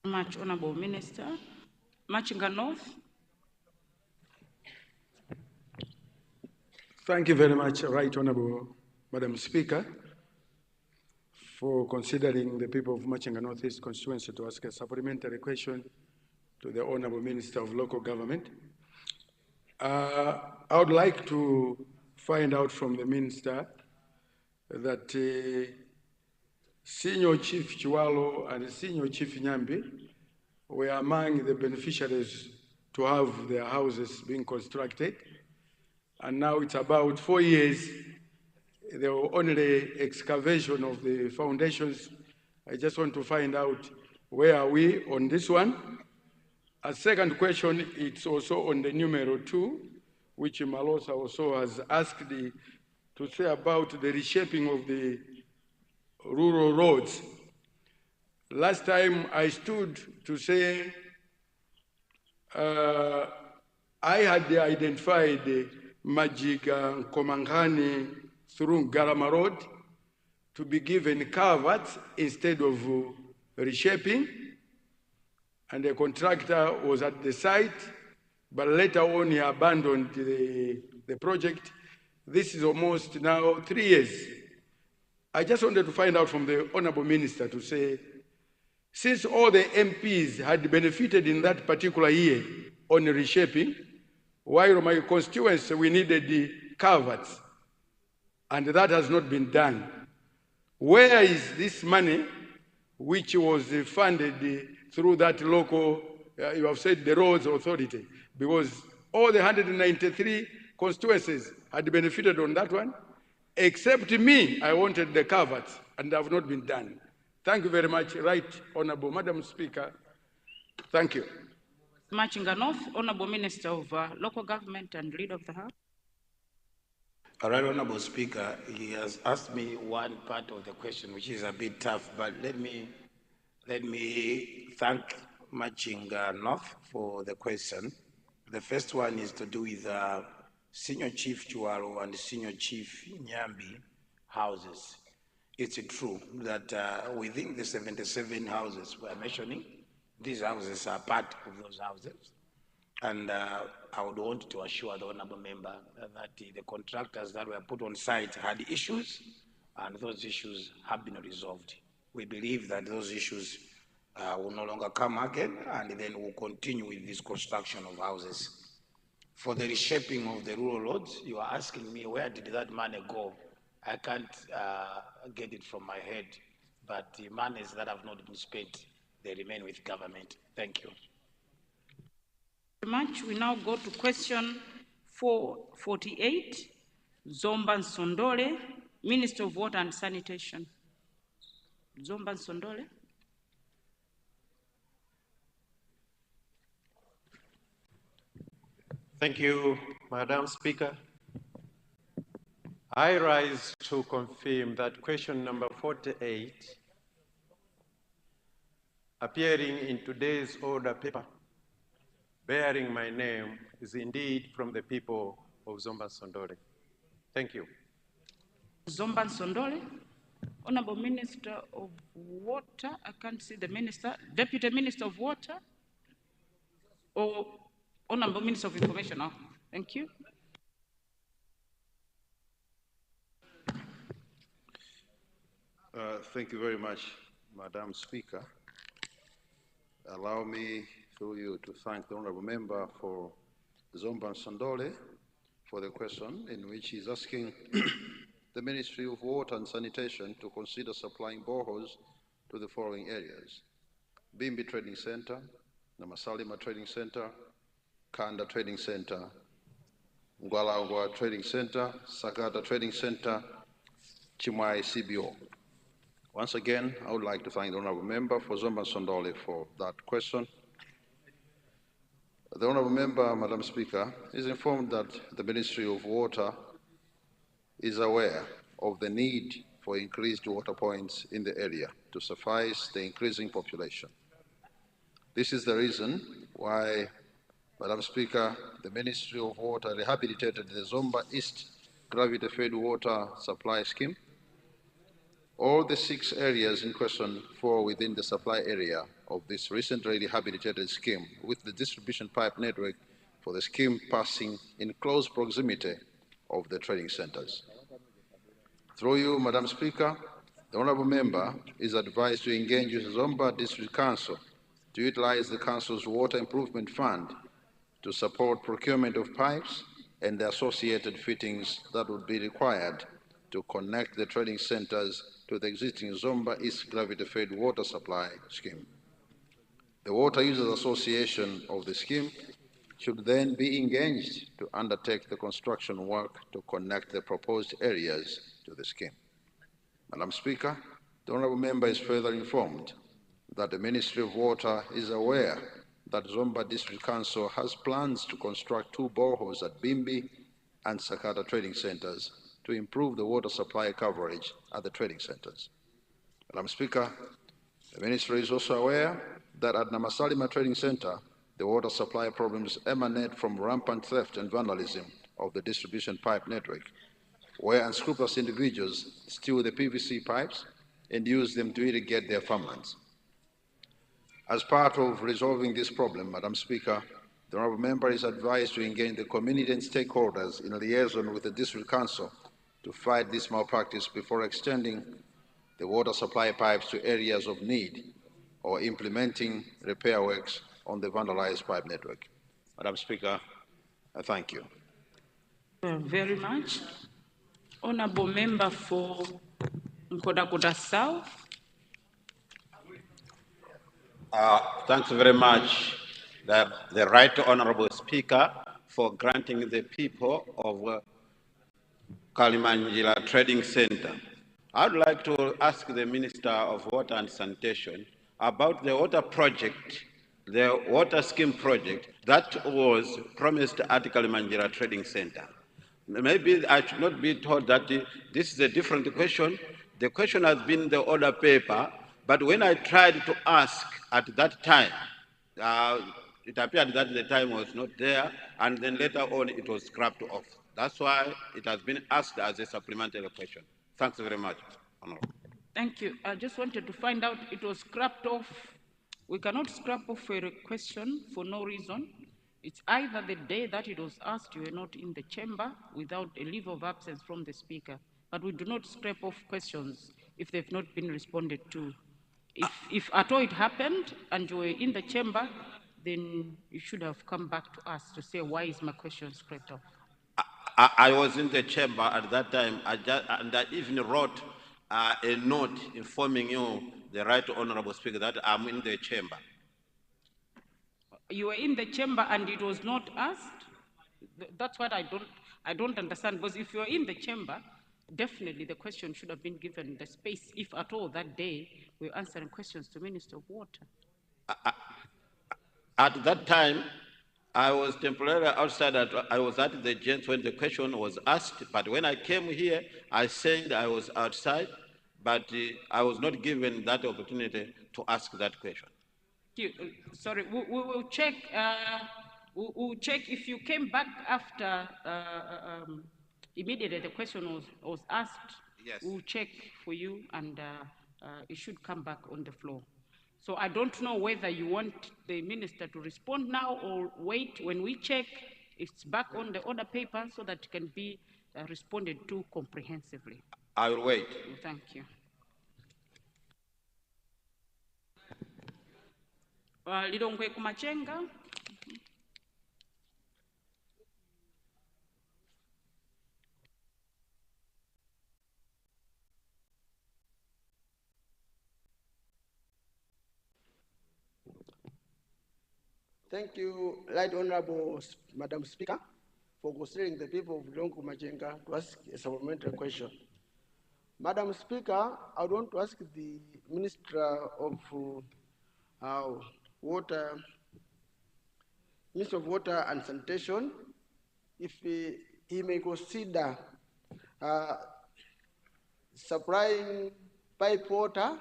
Much, Honorable Minister. Machinga North. Thank you very much, Right Honorable Madam Speaker, for considering the people of Machinga Northeast constituency to ask a supplementary question to the Honorable Minister of Local Government. I would like to find out from the Minister that Senior Chief Chiwalo and Senior Chief Nyambi were among the beneficiaries to have their houses being constructed. And now it's about 4 years. There were only excavation of the foundations. I just want to find out where are we on this one. A second question, it's also on the numero 2, which Malosa also has asked to say about the reshaping of the rural roads. Last time I stood to say I had identified Majiga Komangani through Garama Road to be given culverts instead of reshaping, and the contractor was at the site, but later on he abandoned the project. This is almost now 3 years. I just wanted to find out from the Honorable Minister to say, since all the MPs had benefited in that particular year on reshaping, while my constituency we needed the culverts, and that has not been done. Where is this money which was funded through that local, you have said the roads authority, because all the 193 constituencies had benefited on that one, except me. I wanted the culverts, and they have not been done. Thank you very much, Right Honorable Madam Speaker. Thank you. Machinga North, Honorable Minister of Local Government and Leader of the House. All right, Honorable Speaker, he has asked me one part of the question, which is a bit tough, but let me thank Machinga North for the question. The first one is to do with Senior Chief Chiwalo and Senior Chief Nyambi houses. It's true that within the 77 houses we're mentioning, these houses are part of those houses. And I would want to assure the Honorable Member that the contractors that were put on site had issues, and those issues have been resolved. We believe that those issues will no longer come again, and then we'll continue with this construction of houses. For the reshaping of the rural roads, you are asking me where did that money go? I can't get it from my head, but the monies that have not been spent, they remain with government. Thank you. Much. We now go to question 448, Zomba Nsondole, Minister of Water and Sanitation. Zomba Nsondole. Thank you, Madam Speaker. I rise to confirm that question number 48, appearing in today's order paper, bearing my name, is indeed from the people of Zomba Nsondole. Thank you. Zomba Nsondole. Honorable Minister of Water, I can't see the Minister. Deputy Minister of Water, or Honorable Minister of Information. Oh, thank you. Thank you very much, Madam Speaker. Allow me, through you, to thank the Honorable Member for Zomba Nsondole for the question in which he's asking the Ministry of Water and Sanitation to consider supplying boreholes to the following areas: Bimbi Trading Center, Namasalima Trading Center, Kanda Trading Center, Ngwalangwa Trading Center, Sakata Trading Center, Chimwai CBO. Once again, I would like to thank the Honorable Member for Zomba Nsondole for that question. The Honorable Member, Madam Speaker, is informed that the Ministry of Water is aware of the need for increased water points in the area to suffice the increasing population. This is the reason why, Madam Speaker, the Ministry of Water rehabilitated the Zomba East gravity-fed water supply scheme. All the 6 areas in question fall within the supply area of this recently rehabilitated scheme, with the distribution pipe network for the scheme passing in close proximity of the trading centers. Through you, Madam Speaker, the Honorable Member is advised to engage with Zomba District Council to utilize the Council's Water Improvement Fund to support procurement of pipes and the associated fittings that would be required to connect the trading centers to the existing Zomba East gravity-fed water supply scheme. The Water Users Association of the scheme should then be engaged to undertake the construction work to connect the proposed areas to the scheme. Madam Speaker, the Honourable Member is further informed that the Ministry of Water is aware that Zomba District Council has plans to construct 2 boreholes at Bimbi and Sakata trading centers to improve the water supply coverage at the trading centers. Madam Speaker, the Ministry is also aware that at Namasalima Trading Center, the water supply problems emanate from rampant theft and vandalism of the distribution pipe network, where unscrupulous individuals steal the PVC pipes and use them to irrigate their farmlands. As part of resolving this problem, Madam Speaker, the Honourable Member is advised to engage the community and stakeholders in liaison with the District Council to fight this malpractice before extending the water supply pipes to areas of need or implementing repair works on the vandalized pipe network. Madam Speaker, I thank you. Very much. Honorable Member for Nkodakoda South. Thanks very much, the Right Honorable Speaker, for granting the people of Kalimanjira Trading Center. I'd like to ask the Minister of Water and Sanitation about the water project, the water scheme project that was promised at Kalimanjira Trading Center. Maybe I should not be told that this is a different question. The question has been in the order paper, but when I tried to ask at that time, it appeared that the time was not there, and then later on it was scrapped off. That's why it has been asked as a supplementary question. Thanks very much, Honorable. Thank you. I just wanted to find out it was scrapped off. We cannot scrap off a question for no reason. It's either the day that it was asked you were not in the chamber without a leave of absence from the Speaker. But we do not scrap off questions if they've not been responded to. If at all it happened and you were in the chamber, then you should have come back to us to say, why is my question scrapped off? I was in the chamber at that time, and I even wrote a note informing you, the Right Honorable Speaker, that I'm in the chamber. You were in the chamber and it was not asked? That's what I don't understand, because if you're in the chamber, definitely the question should have been given the space, if at all that day we're answering questions to Minister of Water. At that time, I was temporarily outside. I was at the gents when the question was asked, but when I came here, I said I was outside, but I was not given that opportunity to ask that question. Sorry, we will check. We'll check if you came back after immediately the question was asked. Yes. We'll check for you, and it should come back on the floor. So I don't know whether you want the minister to respond now or wait. When we check, it's back on the order paper so that it can be responded to comprehensively. I will wait. Thank you. Lilongwe Kumachenga. Thank you, Right Honorable Madam Speaker, for considering the people of Lilongwe Kumachenga to ask a supplementary question. Madam Speaker, I would want to ask the Minister of Water and Sanitation if he may consider supplying pipe water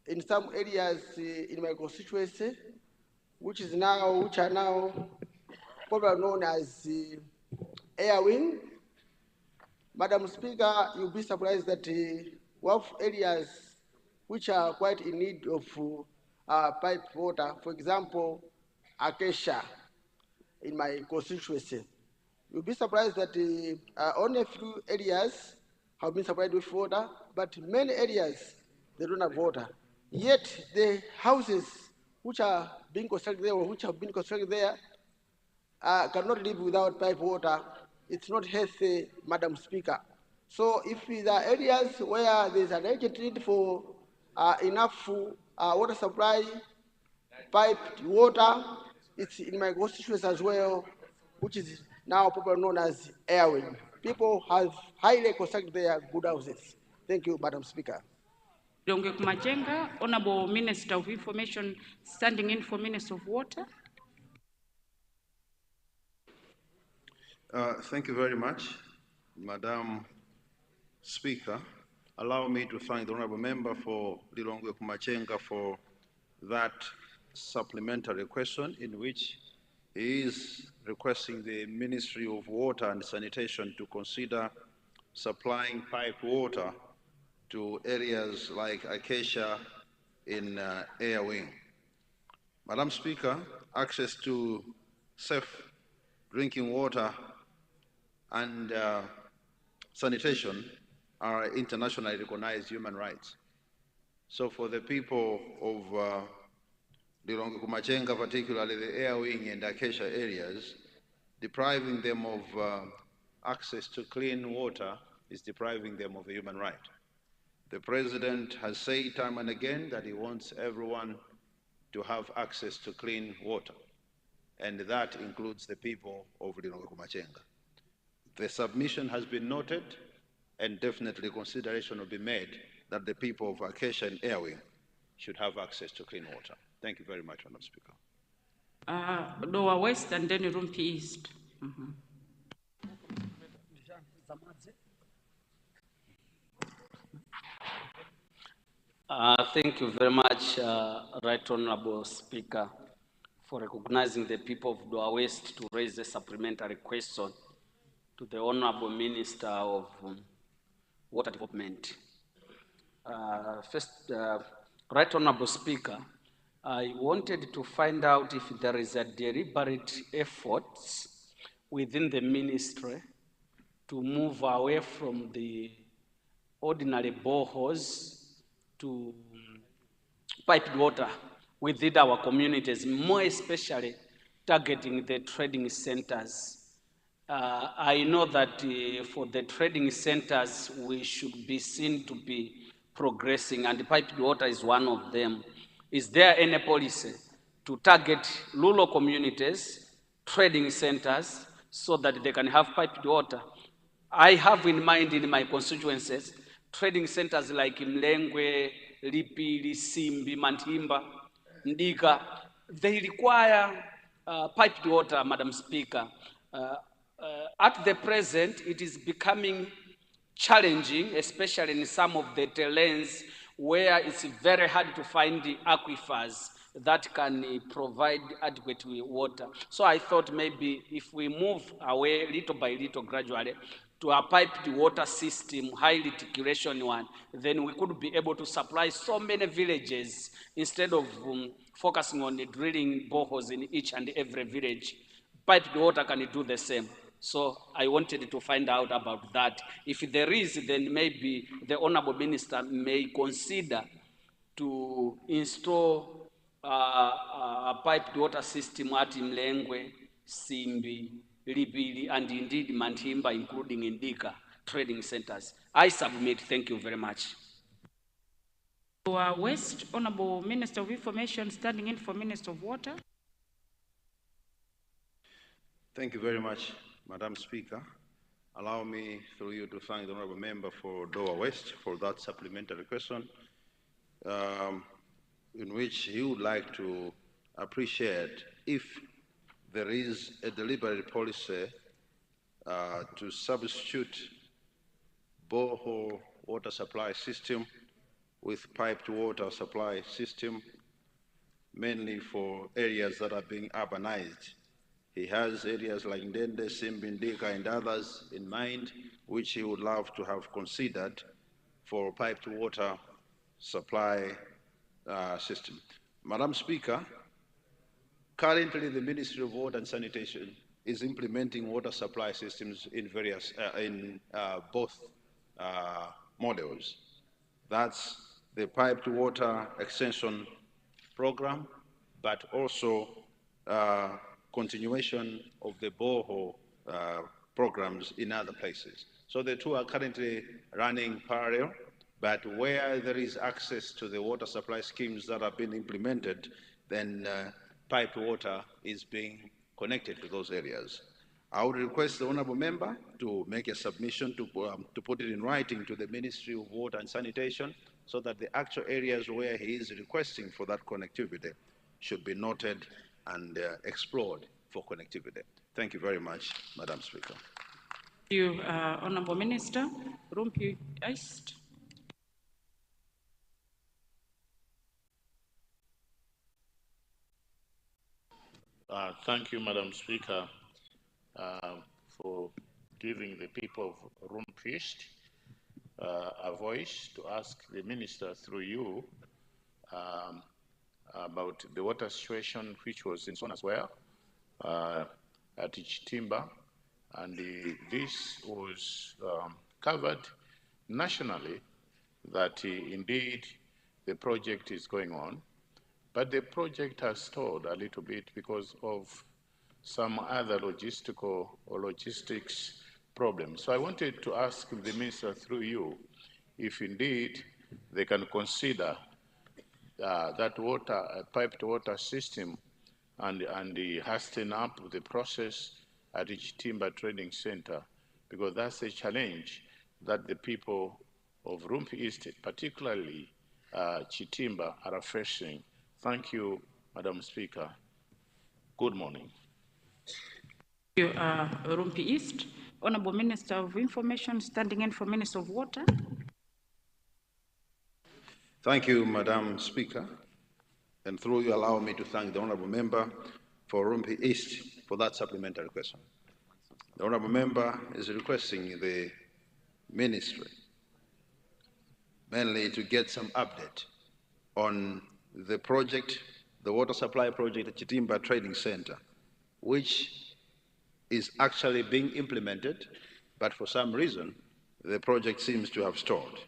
in some areas in my constituency, which are now probably known as Airwing. Madam Speaker, you'll be surprised that we have areas which are quite in need of pipe water. For example, Acacia in my constituency. You'll be surprised that only a few areas have been supplied with water, but many areas, they don't have water. Yet the houses which are being constructed there or which have been constructed there cannot live without pipe water. It's not healthy, Madam Speaker. So if there are areas where there's an urgent need for enough water supply, piped water, it's in my constituency as well, which is now probably known as Airwing. People have highly constructed their good houses. Thank you, Madam Speaker. Lilongwe Kumachenga, Honorable Minister of Information, standing in for Minister of Water. Thank you very much, Madam Speaker. Allow me to thank the Honorable Member for Lilongwe Kumachenga for that supplementary question in which he is requesting the Ministry of Water and Sanitation to consider supplying piped water to areas like Acacia in Airwing. Madam Speaker, access to safe drinking water and sanitation are internationally recognized human rights. So for the people of Lilongwe Kumachenga, particularly the Airwing and Acacia areas, depriving them of access to clean water is depriving them of a human right. The President has said time and again that he wants everyone to have access to clean water, and that includes the people of Lilongwe Kumachenga. The submission has been noted, and definitely consideration will be made that the people of Acacia and Airwing should have access to clean water. Thank you very much, Madam Speaker. Lower West and then Rumpi East. Thank you very much, Right Honorable Speaker, for recognizing the people of Lower West to raise a supplementary question to the Honorable Minister of Water Development. First, Right Honorable Speaker, I wanted to find out if there is a deliberate effort within the ministry to move away from the ordinary boreholes to piped water within our communities, more especially targeting the trading centers. I know that for the trading centers, we should be seen to be progressing, and piped water is one of them. Is there any policy to target rural communities, trading centers, so that they can have piped water. I have in mind in my constituencies trading centers like Mlengwe, Lipili, Simbi, Mantimba, Ndika. They require piped water, Madam Speaker. At the present, it is becoming challenging, especially in some of the terrains where it's very hard to find the aquifers that can provide adequate water. So I thought maybe if we move away little by little gradually to a piped water system, high reticulation one, then we could be able to supply so many villages instead of focusing on the drilling boreholes in each and every village. Piped water can do the same. So I wanted to find out about that. If there is, then maybe the Honorable Minister may consider to install a piped water system at Mlengwe, Simbi, Lipili, and indeed Mantimba, including Indika trading centers. I submit. Thank you very much. West, Honorable Minister of Information, standing in for Minister of Water. Thank you very much, Madam Speaker. Allow me, through you, to thank the Honourable Member for Doa West for that supplementary question, in which he would like to appreciate if there is a deliberate policy to substitute borehole water supply system with piped water supply system, mainly for areas that are being urbanized. He has areas like Ndende, Simbi, Ndika, and others in mind, which he would love to have considered for piped water supply system. Madam Speaker, currently the Ministry of Water and Sanitation is implementing water supply systems in various, both models. That's the piped water extension program, but also continuation of the borehole programs in other places. So the two are currently running parallel, but where there is access to the water supply schemes that have been implemented, then piped water is being connected to those areas. I would request the Honourable Member to make a submission to put it in writing to the Ministry of Water and Sanitation so that the actual areas where he is requesting for that connectivity should be noted and explored for connectivity. Thank you very much, Madam Speaker. Thank you, Honourable Minister. Rumpi East. Thank you, Madam Speaker, for giving the people of Rumpi East a voice to ask the Minister through you about the water situation, which was in zone as well at Chitimba, and this was covered nationally that indeed the project is going on, but the project has stalled a little bit because of some other logistical or logistics problems. So I wanted to ask the Minister through you if indeed they can consider that water, piped water system and hasten up the process at each Timber Trading Center, because that's a challenge that the people of Rumpi East, particularly Chitimba, are facing. Thank you, Madam Speaker. Good morning. Thank you, Rumpi East. Honourable Minister of Information, standing in for Minister of Water. Thank you, Madam Speaker. And through you, allow me to thank the Honourable Member for Rumpi East for that supplementary question. The Honourable Member is requesting the Ministry mainly to get some update on the project, the water supply project at Chitimba Trading Center, which is actually being implemented, but for some reason, the project seems to have stalled.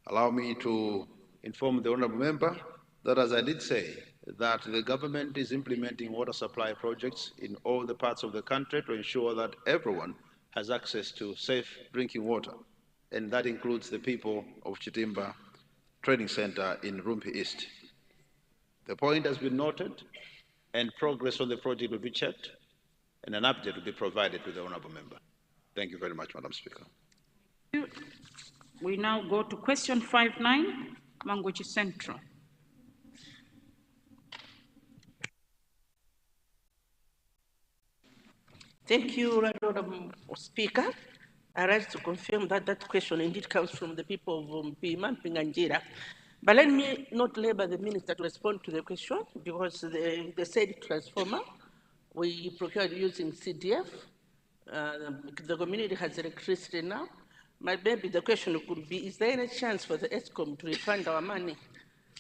Allow me to inform the Honourable Member that, as I did say, that the government is implementing water supply projects in all the parts of the country to ensure that everyone has access to safe drinking water, and that includes the people of Chitimba Trading Center in Rumpi East. The point has been noted, and progress on the project will be checked, and an update will be provided to the honorable member. Thank you very much, Madam Speaker. We now go to question 59, Mangochi Central. Thank you, Right Honorable Speaker. I rise to confirm that that question indeed comes from the people of Pima, Pinganjira. But let me not labor the minister to respond to the question because the said transformer we procured using CDF. The community has electricity now. Maybe the question could be, is there any chance for the ESCOM to refund our money?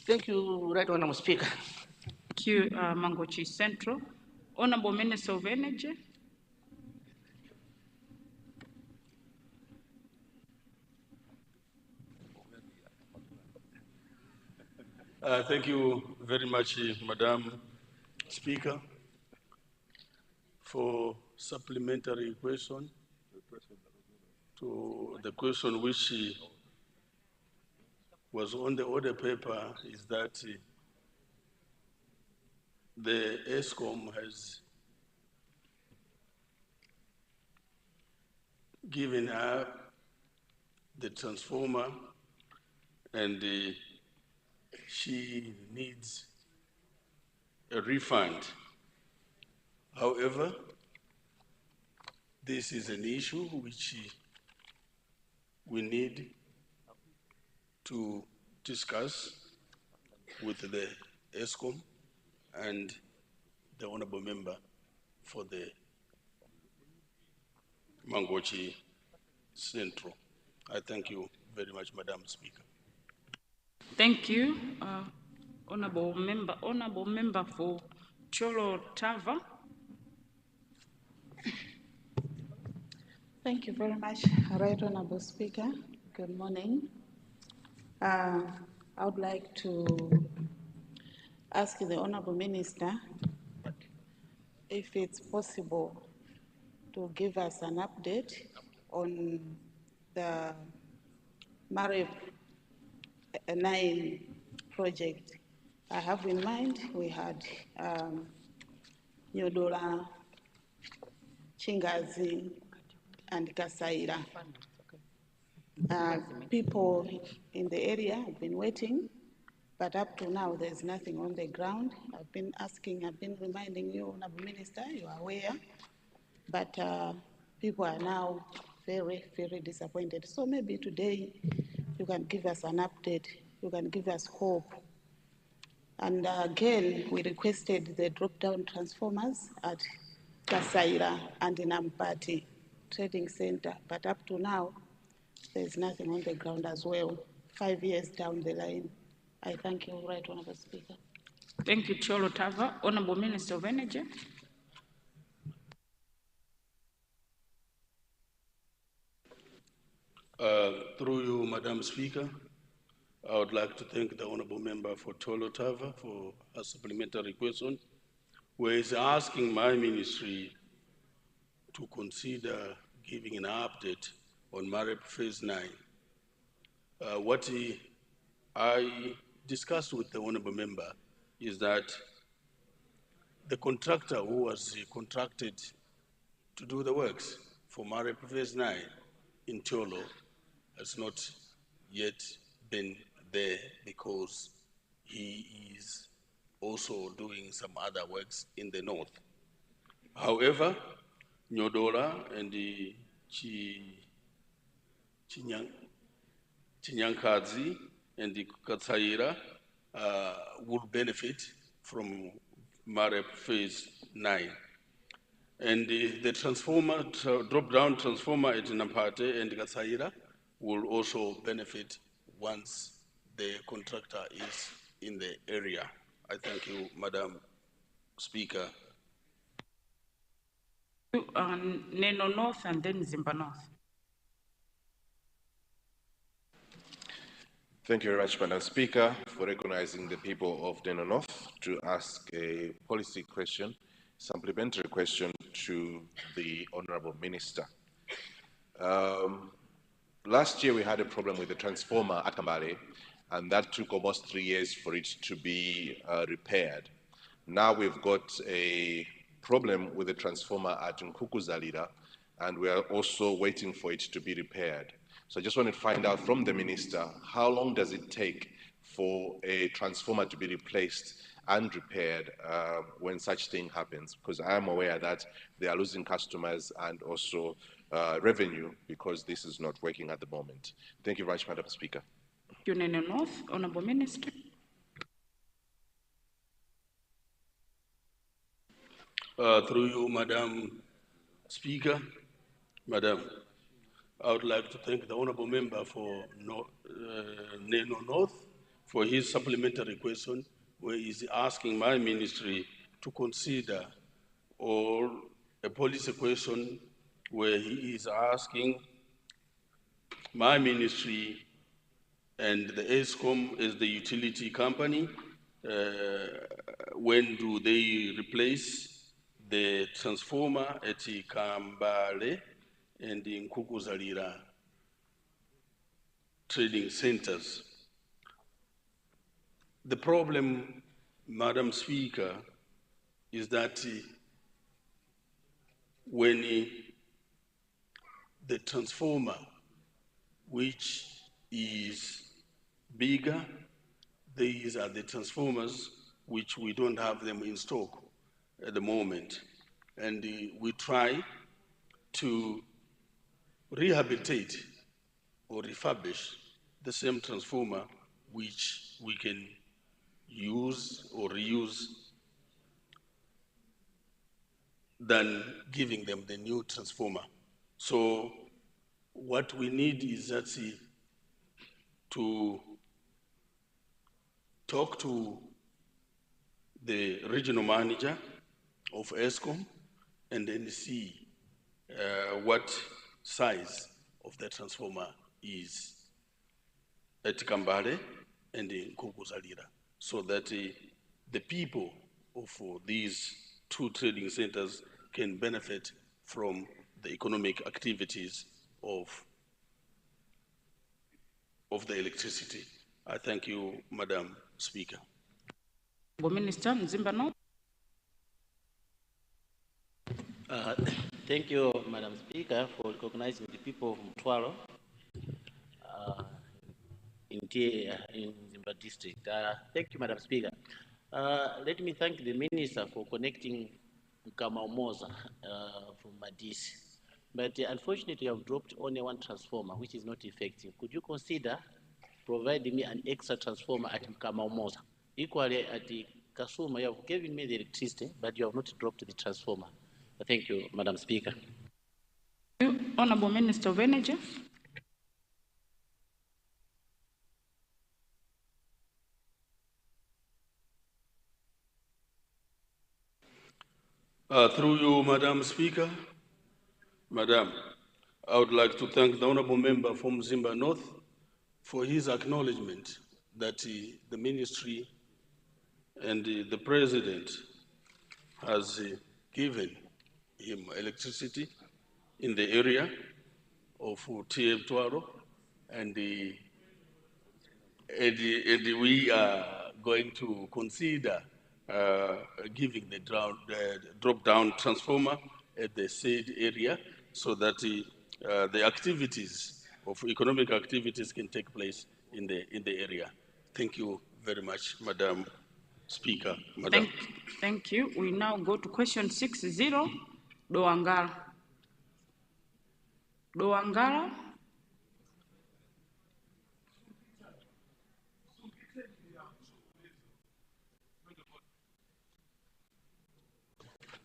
Thank you, Right Honorable Speaker. Thank you, Mangochi Central. Honorable Minister of Energy. Thank you very much, Madam Speaker, for supplementary question to the question which was on the order paper is that the ESCOM has given up the transformer and she needs a refund. However, this is an issue which we need to discuss with the ESCOM and the honorable member for the Mangochi Central. I thank you very much, Madam Speaker. Thank you, honorable member for Cholo Tava. Thank you very much, Right Honorable Speaker. Good morning. I would like to ask the Honorable Minister if it's possible to give us an update on the Marib 9 project. I have in mind we had Nyodola, Chingazi, and Kasaira. People in the area have been waiting, but up to now there's nothing on the ground. I've been reminding you, Honorable Minister, you are aware, but people are now very, very disappointed. So maybe today you can give us an update, you can give us hope. And again, we requested the drop-down transformers at Kasaira and in Ampati Trading Center, but up to now, there's nothing on the ground as well. 5 years down the line. I thank you, Right Honorable Speaker. Thank you, Cholo Tava. Honorable Minister of Energy. Through you, Madam Speaker, I would like to thank the honorable member for Cholo Tava for a supplementary question, where he's asking my ministry to consider giving an update on Marib Phase 9. What I discussed with the honorable member is that the contractor who was contracted to do the works for Marib Phase 9 in Cholo has not yet been there because he is also doing some other works in the north. However, Nyodola and the Chinyankadzi and the Katsaira will benefit from Marib Phase 9. And the transformer, drop-down transformer at Nampate and Katsaira will also benefit once the contractor is in the area. I thank you, Madam Speaker. Neno North and then Zimba North. Thank you very much, Madam Speaker, for recognizing the people of Neno North to ask a policy question, supplementary question to the Honorable Minister. Last year we had a problem with the transformer at Kambale, and that took almost 3 years for it to be repaired. Now we've got a problem with the transformer at Nkukuzalira, and we are also waiting for it to be repaired. So I just want to find out from the minister, how long does it take for a transformer to be replaced and repaired when such thing happens? Because I am aware that they are losing customers and also revenue because this is not working at the moment. Thank you very much, Madam Speaker. Unene North, Honorable Minister. Through you, Madam Speaker, Madam, I would like to thank the Honorable Member for Neno North for his supplementary question, where he's asking my ministry to consider, or a policy question where he is asking my ministry and the ESCOM as the utility company, when do they replace the transformer at Kambale and the Nkukuzalira trading centers. The problem, Madam Speaker, is that when the transformer, which is bigger, these are the transformers which we don't have them in stock at the moment. And we try to rehabilitate or refurbish the same transformer which we can use or reuse than giving them the new transformer. So what we need is that to talk to the regional manager of ESCOM and then see what size of the transformer is at Kambale and in Nkukuzalira, so that the people of these two trading centers can benefit from the economic activities of the electricity. I thank you, Madam Speaker. Minister Mzimba North. Thank you, Madam Speaker, for recognizing the people of Mtwaro in Zimba District. Thank you, Madam Speaker. Let me thank the Minister for connecting Mkamaumoza from Madisi. But unfortunately, you have dropped only one transformer, which is not effective. Could you consider providing me an extra transformer at Mkamaumoza? Equally, at the Kasuma, you have given me the electricity, but you have not dropped the transformer. Thank you, Madam Speaker. Honorable Minister of Energy. Through you, Madam Speaker, Madam, I would like to thank the Honorable Member from Zimba North for his acknowledgement that the Ministry and the President has given him electricity in the area of TM Twaro, and we are going to consider giving the drop-down transformer at the said area so that the activities of economic activities can take place in the area. Thank you very much, Madam Speaker. Madam. Thank you. We now go to question 60, Doangara. Doangara.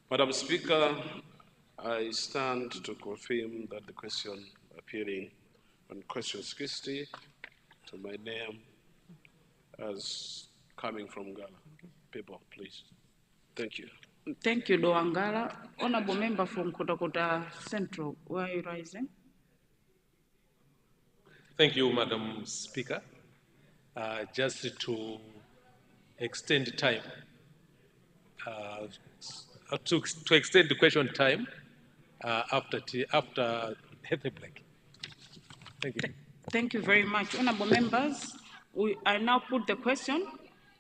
Madam Speaker, I stand to confirm that the question appearing on question 60 to my name as coming from Ghana. People, please. Thank you. Thank you, Doangara. Honorable Member from Kotakota Central, where are you rising? Thank you, Madam Speaker. Just to extend time, to extend the question time after the break. Thank you. Thank you very much. Honorable members, I now put the question.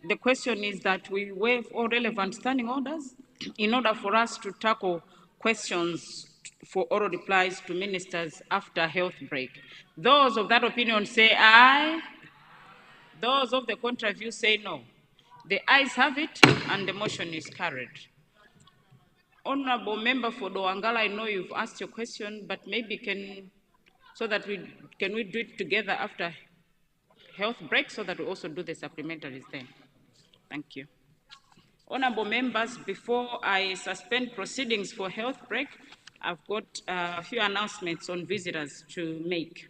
The question is that we waive all relevant standing orders in order for us to tackle questions for oral replies to ministers after health break. Those of that opinion say aye. Those of the contrary view say no. The ayes have it, and the motion is carried. Honorable Member for Doangala, I know you've asked your question, but maybe can we do it together after health break so that we also do the supplementaries then? Thank you. Honorable members, before I suspend proceedings for health break, I've got a few announcements on visitors to make.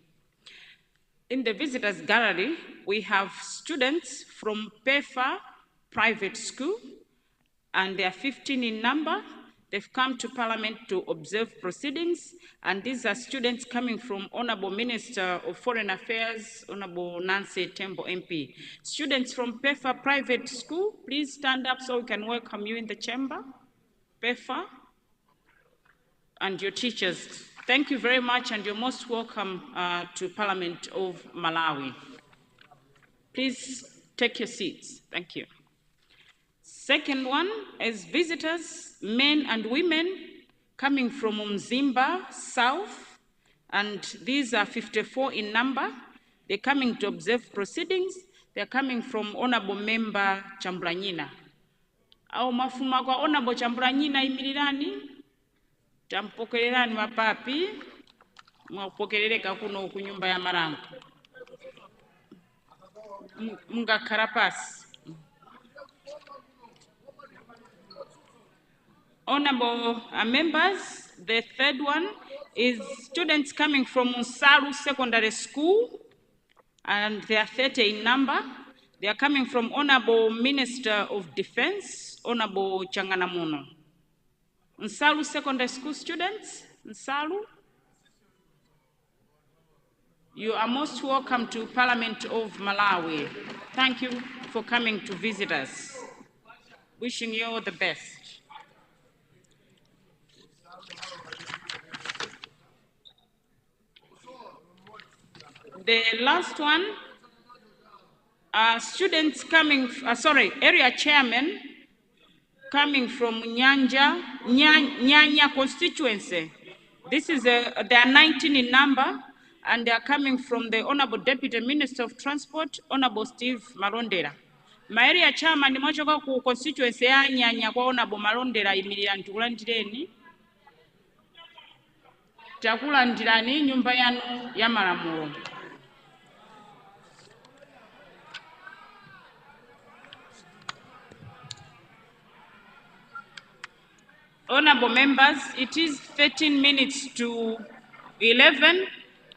In the visitors gallery, we have students from PEFA Private School, and they are 15 in number. They've come to Parliament to observe proceedings, and these are students coming from Honorable Minister of Foreign Affairs, Honorable Nancy Tembo MP. Students from PEFA Private School, please stand up so we can welcome you in the chamber. PEFA and your teachers. Thank you very much, and you're most welcome to Parliament of Malawi. Please take your seats. Thank you. Second one is visitors, men and women, coming from Mzimba South, and these are 54 in number. They're coming to observe proceedings. They're coming from Honorable Member Chambranyina. Au mafuma kwa Honorable Chambranyina imirirani, tampokelelani mapapi, mwapokeleleka kuno kunyumba ya Marangu. Munga karapasi. Honorable members, the third one is students coming from Unsalu Secondary School, and they are 30 in number. They are coming from Honorable Minister of Defense, Honorable Changanamuno. Unsalu Secondary School students, Unsalu, you are most welcome to Parliament of Malawi. Thank you for coming to visit us. Wishing you all the best. The last one, students coming, area chairman coming from Nyanya constituency. This is they are 19 in number, and they are coming from the Honorable Deputy Minister of Transport, Honorable Steve Malondera. My area chairman mwachoka ku constituency ya Nyanya kwa Honorable Malondera imirira ntukulandireni. Takulandirani nyumba yanu ya Malamulo. Honorable members, it is 13 minutes to 11.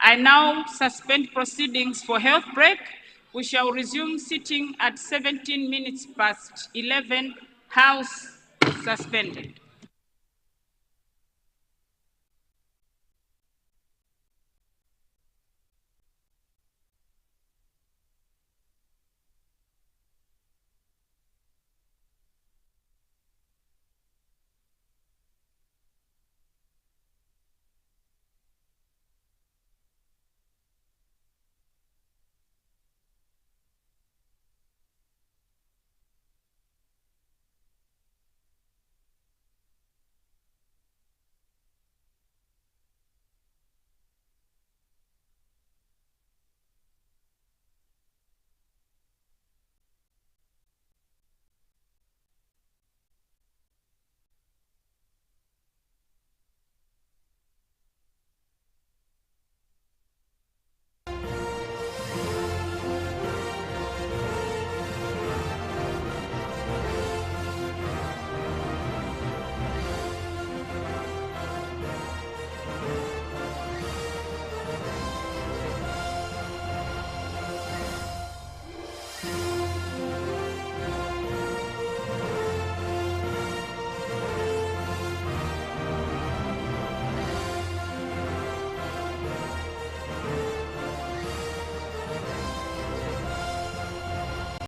I now suspend proceedings for health break. We shall resume sitting at 17 minutes past 11. House suspended.